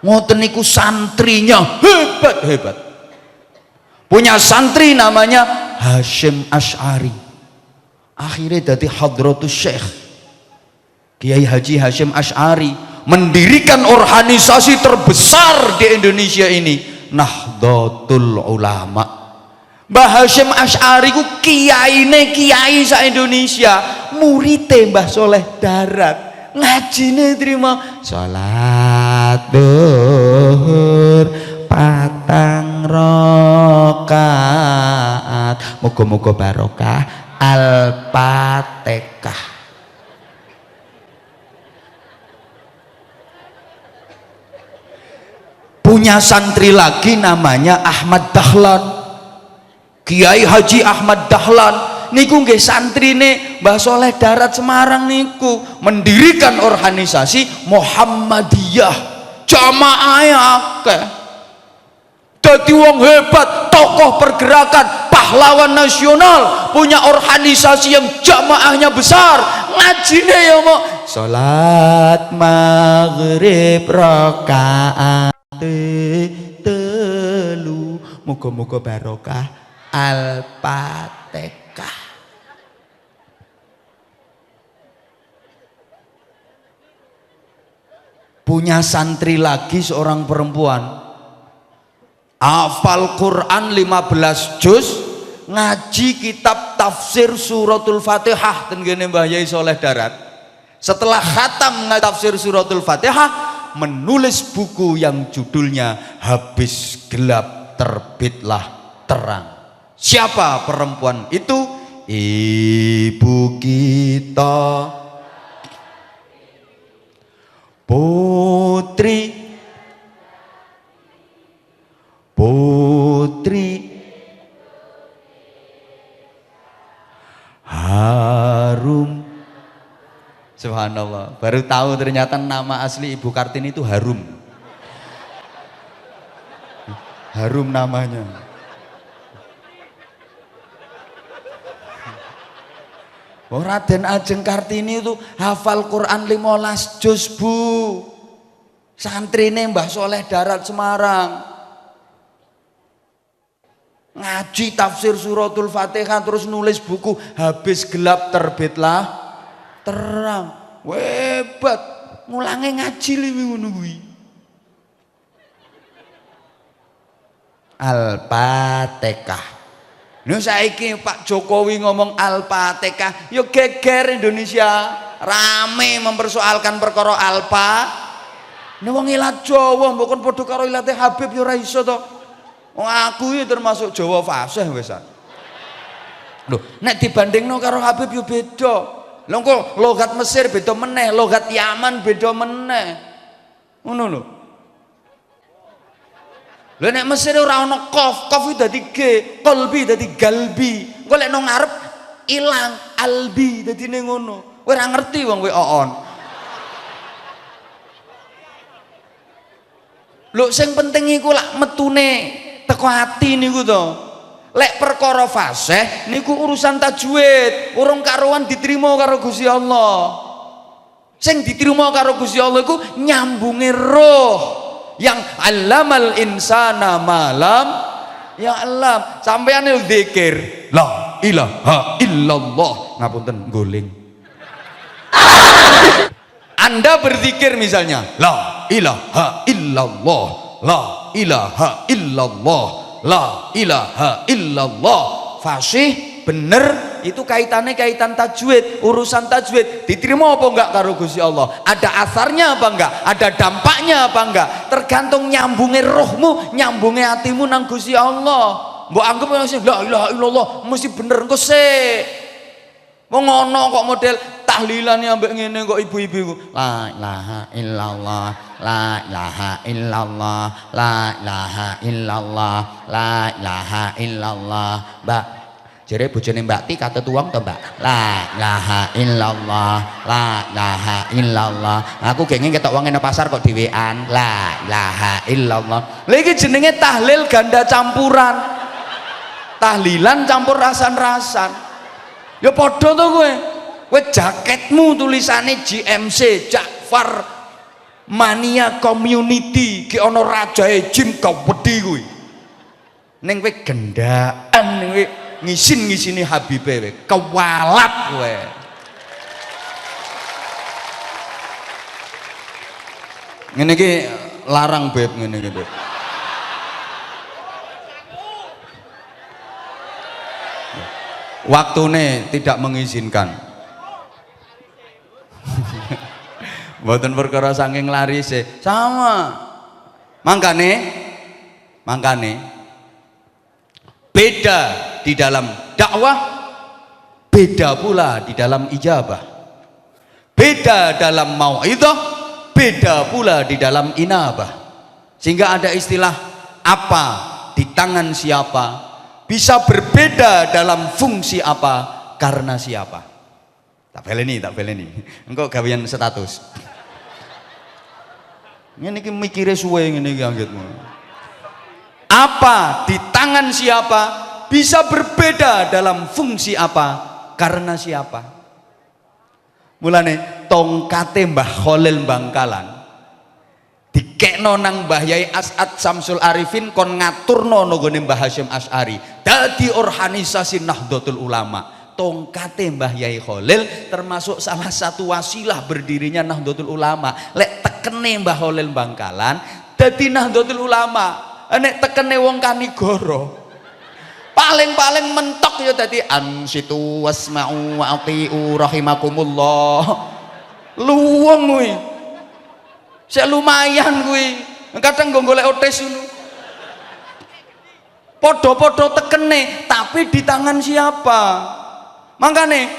Ngoten niku santrinya hebat. Punya santri namanya Hasyim Asy'ari. Akhirnya dadi Hadratus Syekh Kiai Haji Hasyim Asy'ari mendirikan organisasi terbesar di Indonesia ini, Nahdlatul Ulama. Mbah Hasyim Asy'ari ku kiyaine kiai sa Indonesia, murite Mbah Soleh Darat. Ngajine terima salat duhur patang rakaat, muga-muga barokah. Al-Fatihah. Punya santri lagi namanya Ahmad Dahlan, Kiai Haji Ahmad Dahlan niku nggih santrine Mbah Soleh Darat Semarang niku mendirikan organisasi Muhammadiyah, jamaah akeh, dadi wong hebat, tokoh pergerakan, pahlawan nasional, punya organisasi yang jamaahnya besar, ngajine ya mau salat maghrib rakaat telu, muga-muga barokah Al-Fatihah. Punya santri lagi seorang perempuan, hafal Quran 15 juz, ngaji kitab tafsir suratul Fatihah ten gene Mbah Yai Soleh Darat. Setelah khatam tafsir suratul Fatihah, menulis buku yang judulnya Habis Gelap Terbitlah Terang. Siapa perempuan itu? Ibu kita, putri Harum. Subhanallah, baru tahu ternyata nama asli Ibu Kartini itu Harum. Harum namanya. Oh, Raden Ajeng Kartini itu hafal Quran 15 juz Bu, santrine Mbah Soleh Darat Semarang, ngaji tafsir suratul Fatihah, terus nulis buku Habis Gelap Terbitlah Terang. Hebat, mulange ngaji liwi ngono kuwi. Al-Fatihah. Nah saiki Pak Jokowi ngomong Al-Fatihah, yo geger Indonesia, rame mempersoalkan perkara alpa. Nek wong ilat Jawa mbok padha karo ilate Habib yo ora iso to. Wong aku iki termasuk Jawa fasih wisan. Lho, nek dibandingno karo Habib yo beda. Lho kok logat Mesir beda meneh, logat Yaman beda meneh. Ngono lho. Lha nek Mesir ora ana qaf, qaf itu dadi g, qalbi dadi galbi. Engko lek nang ngarep ilang albi dadine ngono. Kowe ora ngerti wong kowe oon. Lho sing penting iku lak metune teko ati niku to. Lek perkara fasih niku urusan tajwid, urung karuan diterima karo Gusti Allah. Sing diterima karo Gusti Allah iku nyambunge roh. Yang allamal insana malam ya alam. Sampeyan zikir la ilaha illallah, ngapunten guling. Anda berzikir misalnya la ilaha illallah, la ilaha illallah, la ilaha illallah, fasih bener, itu kaitannya kaitan tajwid, urusan tajwid diterima apa enggak karo Gusti Allah, ada asarnya apa enggak, ada dampaknya apa enggak, tergantung nyambunge rohmu, nyambunge hatimu nang Gusti Allah. Mbok anggap mesti la ilaha illallah mesti bener, engko sik wong ngono kok model tahlilane ambek ngene kok ibu-ibu la ilaha illallah, la ilaha illallah, la ilaha illallah, la ilaha illallah. Mbak jere bojone Mbak Ti kata tuang to Mbak, la ilaha illallah, la ilaha illallah. Aku genge ketok wong nang pasar kok dhewean la ilaha illallah. Lha iki jenenge tahlil ganda campuran, tahlilan campur rasan-rasan. Ya padha to kowe, kowe jaketmu tulisane JMC Ja'far Mania Community, ki ana rajae jin kawedi kuwi. Ning kowe gendaan ning kowe ngisin-ngisini Habibe we kewalat kowe. Ngene iki larang beb ngene iki beb. Waktune tidak mengizinkan. Mboten perkara saking larise sama. Mangkane beda di dalam dakwah, beda pula di dalam ijabah, beda dalam mau'idhah, beda pula di dalam inabah. Sehingga ada istilah apa di tangan siapa bisa berbeda dalam fungsi apa karena siapa. Tak beleni engko gawean status ngene iki mikire suwe ngene iki anggitmu. Apa di tangan siapa bisa berbeda dalam fungsi apa karena siapa. Mulane tongkate Mbah Khalil Bangkalan dikekno nang Mbah Yai As'ad Samsul Arifin kon ngaturno nggone Mbah Hasyim Asy'ari dadi organisasi Nahdlatul Ulama. Tongkate Mbah Yai Khalil termasuk salah satu wasilah berdirinya Nahdlatul Ulama. Lek tekene Mbah Khalil Bangkalan dadi Nahdlatul Ulama. Nek tekene wong Kanigoro paling mentok ya dadi ansitu wasma'u wa ati'u rahimakumullah. Luwung kuwi. Sik lumayan kuwi. Kadang nggo golek otes ngono. Podo-podo tekene tapi di tangan siapa? Makanya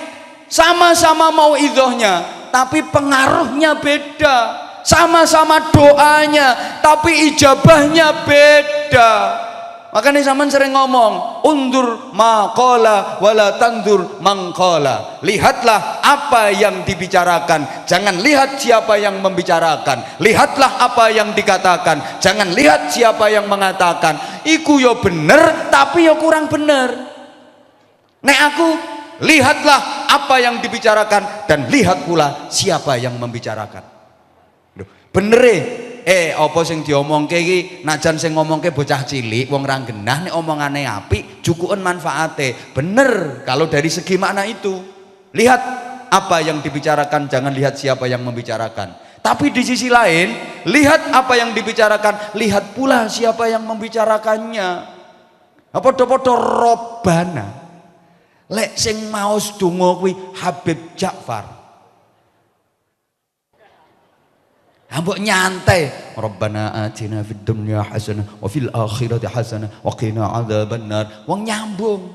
sama-sama mau idhohnya tapi pengaruhnya beda, sama-sama doanya tapi ijabahnya beda. Makanya zaman sering ngomong undur maqala wala tandur mangqala. Lihatlah apa yang dibicarakan, jangan lihat siapa yang membicarakan. Lihatlah apa yang dikatakan, jangan lihat siapa yang mengatakan. Iku yo bener tapi yo kurang bener. Nek aku lihatlah apa yang dibicarakan dan lihat pula siapa yang membicarakan. Bener apa sing diomongke iki najan sing ngomongke bocah cilik wong ra genah nek omongane apik cukuken manfaate. Bener kalau dari segi makna itu. Lihat apa yang dibicarakan, jangan lihat siapa yang membicarakan. Tapi di sisi lain, lihat apa yang dibicarakan, lihat pula siapa yang membicarakannya. Padha-padha robana. Lek sing maos donga kuwi Habib Ja'far. Mbok nyantai. Rabbana atina fid dunya hasanah wa fil akhirati hasanah wa qina adzabannar. Wong nyambung.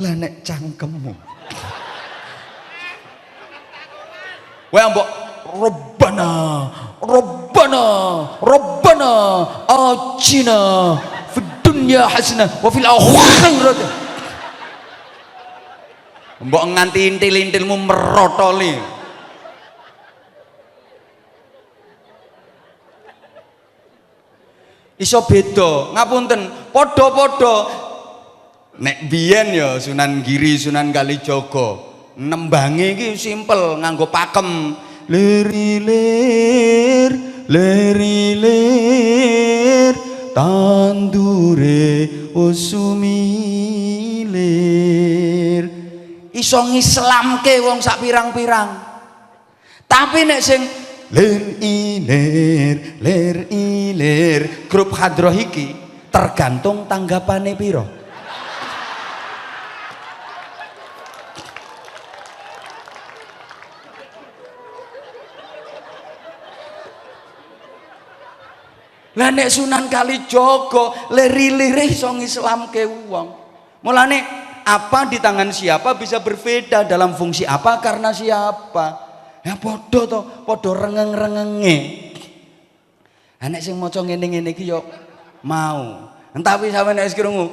Lah nek cangkemmu. Wae mbok Rabbana atina fid dunya hasanah wa fil akhirati. Mbok nganti intil-intilmu merotoli. Iso beda, ngapunten, podo-podo. Nek biyen ya Sunan Giri, Sunan Kalijaga, nembange iki simpel nganggo pakem. Lerilir, lerilir, tandure usumilir. Iso ngislamke wong sak pirang-pirang. Tapi nek sing ler ilir grup hadroh iki tergantung tanggapane piro. Lah nek Sunan Kalijaga ler ilire iso ngislamke wong. Mulane apa di tangan siapa bisa berbeda dalam fungsi apa karena siapa. Ya podo to, podo rengeng-rengenge. Nek sing maca ngene-ngene iki yo mau. Tapi sampeyan wis krungu.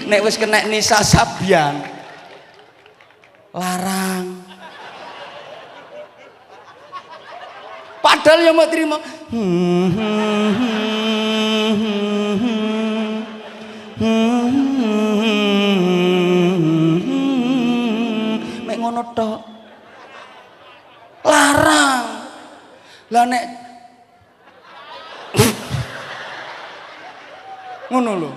Nek wis kena Nisa Sabian larang. Padahal yang mau terima. Mek ngono tok. Larang. Lah nek ngono lho.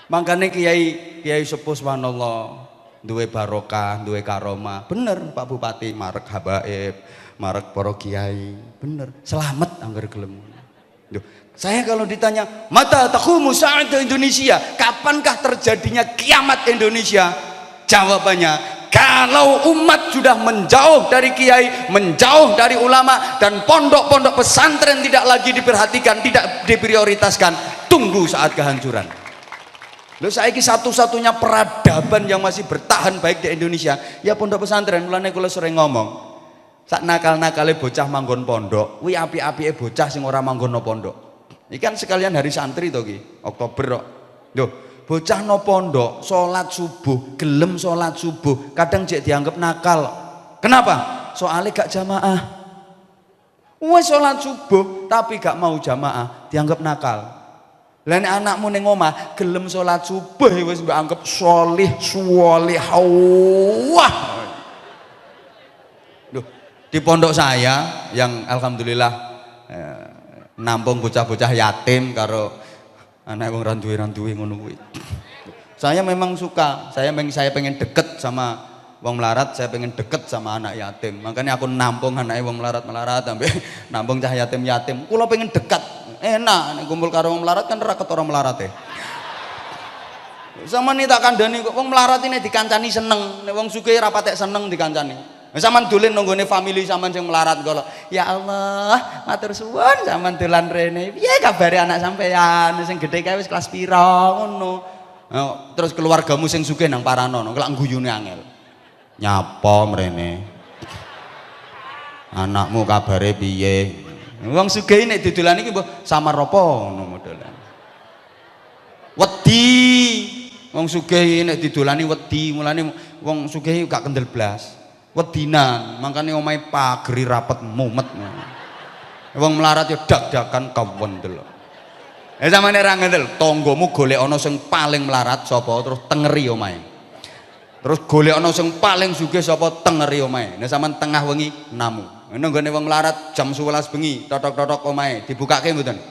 Makane Kiai sepuh subhanallah duwe barokah, duwe karomah. Bener Pak Bupati marek habaib, marek para kiai. Bener, selamat anggar gelem. Saya kalau ditanya, mata taqumu sa'atu Indonesia, kapankah terjadinya kiamat Indonesia? Jawabannya, kalau umat sudah menjauh dari kiai, menjauh dari ulama, dan pondok-pondok pesantren tidak lagi diperhatikan, tidak diprioritaskan, tunggu saat kehancuran. Loh, saiki satu-satunya peradaban yang masih bertahan baik di Indonesia ya pondok pesantren. Mulane kula sering ngomong, sak nakal-nakale bocah manggon pondok, kuwi apik-apike bocah sing ora manggon pondok. Iki kan sekalian hari santri to ki, Oktober kok. Lho, bocah no pondok sholat subuh, gelem sholat subuh, kadang jek dianggap nakal. Kenapa? Soalnya gak jamaah. Wes sholat subuh tapi gak mau jamaah, dianggap nakal. Lah nek anakmu ning omah gelem sholat subuh wis mbok anggap sholih sholihah. Loh, di pondok saya yang alhamdulillah nampung bocah-bocah yatim karo anak wong randuwe-randuwe ngono kuwi. Saya memang suka, saya pengen deket sama wong melarat, saya pengen deket sama anak yatim. Makanya aku nampung anake wong melarat-melarat sampai nampung cah yatim-yatim. Kula pengen dekat. Enak nek kumpul karo wong melarat kan ora ketara melarat. Sama nih tak kandhani kok wong melarat ini dikancani seneng, nek wong sugih ora patek seneng dikancani. Sampeyan dolen nanggone family sampean sing melarat kala. Ya Allah, matur suwun sampean dolan rene. Piye kabare anak sampean sing gedhe kae wis kelas pira ngono. Terus keluargamu sing sugih nang paranono, kelak guyune angel. Nyapa mrene? Anakmu kabare piye? Wong sugih nek dodolan iki mbah samar apa ngono modele. Wedi. Wong sugih nek didolani wedi, mulane wong sugih gak kendel blas. Wedinan, makane omahe pageri rapet mumet. Wong melarat ya dak-dakan kawendel. Sampeyan ora ngendel, tanggamu golek ana sing paling melarat sapa terus tengeri omahe. Terus golek ana sing paling sugih sapa tengeri omahe. Nek sampean tengah wengi namu. Nek nggone wong melarat jam 11 bengi totok-totok omahe dibukake mboten?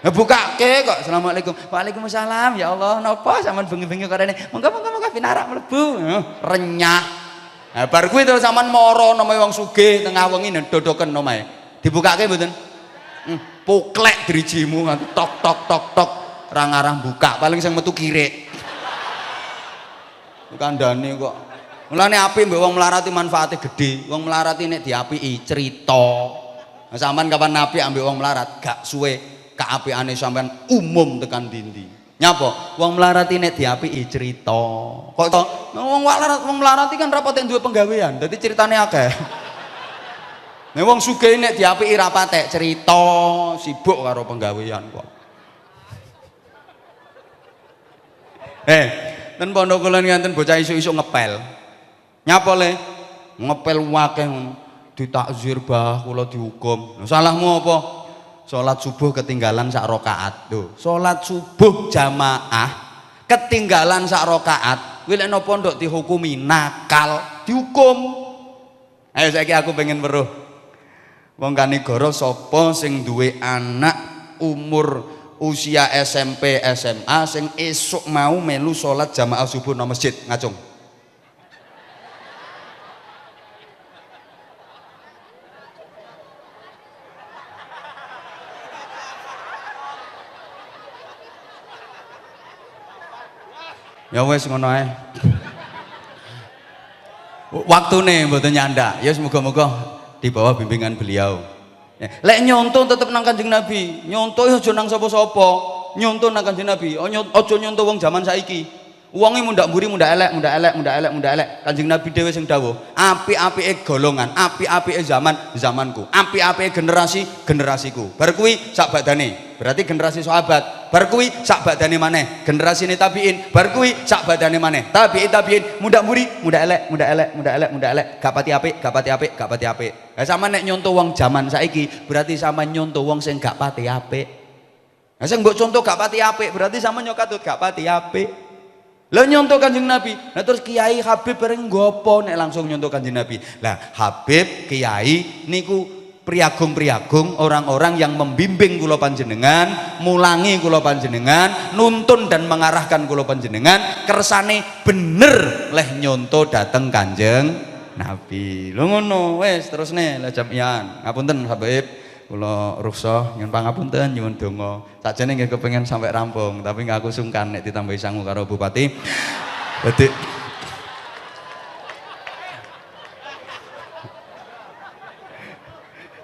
Ngebukake kok. Assalamualaikum. Waalaikumsalam. Ya Allah, napa sampean bengi-bengi kok rene? Monggo pinarak mlebu. Renyah. Nah, bar kuwi terus sampean mara namae wong sugih tengah wengi dodoken omahe. Dibukake mboten? Poklek drijimu nganti tok tok tok tok ra ngarah buka, paling sing metu kirik. Kandhane kok. Mulane apik mbek wong melarat iki manfaate gedhe. Wong melarat iki nek diapiki cerita. Nah, sampean kapan apik ambek wong melarat, gak suwe keapiane sampean umum tekan dindi. Nyapa? Wong melarat nek diapiki cerita. Kok to? Wong melarat kan ra patek duwe penggawean, dadi ceritane akeh. Nek wong sugih nek diapiki ra patek cerita, sibuk karo penggawean kok. Ten pondok kula nganten bocah isuk-isuk ngepel. Nyapa le? Ngepel wakeh ngono. Ditakzir bah kula dihukum. Salahmu apa? Sholat subuh ketinggalan sak rakaat. Tuh, sholat subuh jamaah ketinggalan sak rakaat. Kuwi lek nang pondok dihukumi nakal, dihukum. Ayo saiki aku pengen weruh. Wong kanigara sapa sing duwe anak umur usia SMP SMA sing esuk mau melu sholat jamaah subuh nang masjid ngacung. Ya wes ngono ae. Waktune mboten nyandak. Ya semoga-moga di bawah bimbingan beliau. Lek nyontoh tetep nang Kanjeng Nabi. Nyontoh aja nang sapa-sapa. Nyontoh nang Kanjeng Nabi. Aja nyontoh wong zaman saiki. Wonge mundak mburi mundak elek. Kanjeng Nabi dhewe sing dawuh, apik-apike golongan, apik-apike zamanku, apik-apike generasiku. Bar kuwi sak badane. Berarti generasi sahabat. Bar kuwi sak badane maneh. Generasine tabiin. Bar kuwi sak badane maneh. Tabiin mundak mburi, mundak elek. Gak pati apik. Lah sampean nek nyontoh wong zaman saiki, berarti sampean nyontoh wong sing gak pati apik. Lah sing mbok contoh gak pati apik, berarti sampean yo katut gak pati apik. Lah nyontoh Kanjeng Nabi. Nah terus Kiai Habib bareng nggopo nek langsung nyontoh Kanjeng Nabi. Lah Habib Kiai niku priagung-priagung orang-orang yang membimbing kula panjenengan, mulangi kula panjenengan, nuntun dan mengarahkan kula panjenengan kersane bener leh nyontoh dateng Kanjeng Nabi. Lho ngono wis terusne lah jamian. Ngapunten Habib. Kula rukhsah nyuwun pangapunten nyuwun donga. Sakjane nggih kepengin sampai rampung, tapi aku sungkan nek ditambahi sangu karo Bupati. Dadi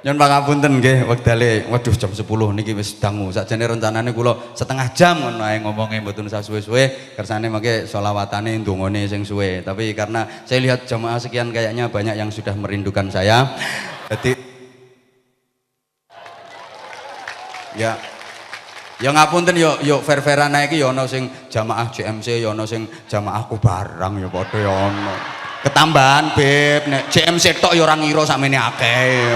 nyuwun pangapunten nggih wektale. Waduh jam 10 niki wis dangu. Sakjane rencanane kula setengah jam ngono ae ngomongnya mboten usah suwe-suwe. Kersane mangke selawatane ndongane sing suwe. Tapi karena saya lihat jamaah sekian kayaknya banyak yang sudah merindukan saya. Jadi Ya ngapunten yo fair-fairan ae iki ya ana sing jamaah JMC, ya ana sing jamaahku barang ya padha ya ana. Ketambahan Beb, nek JMC tok ya ora ngira sakmene akeh.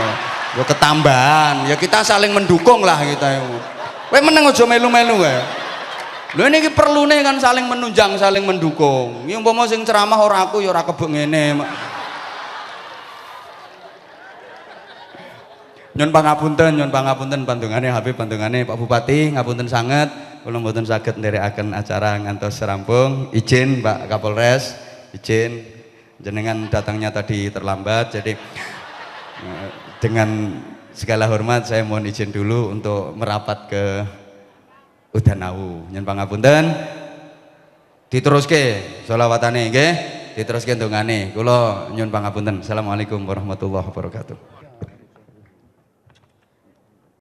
Ya ketambahan, ya kita saling mendukung lah kita itu. Kowe meneng aja melu-melu wae. Lho niki perlune kan saling menunjang, saling mendukung. Ya umpama sing ceramah ora aku ya ora kebek ngene. Nyun pangapunten pandungane Habib, pandungane Pak Bupati, ngapunten sanget kula mboten saged nderekaken acara ngantos rampung. Izin Pak Kapolres, izin jenengan datangnya tadi terlambat, jadi dengan segala hormat saya mohon izin dulu untuk merapat ke Udan Awu. Nyun pangapunten, diteruske sholawatane nggih, diteruske ndongane. Kula nyun pangapunten. Assalamualaikum warahmatullahi wabarakatuh.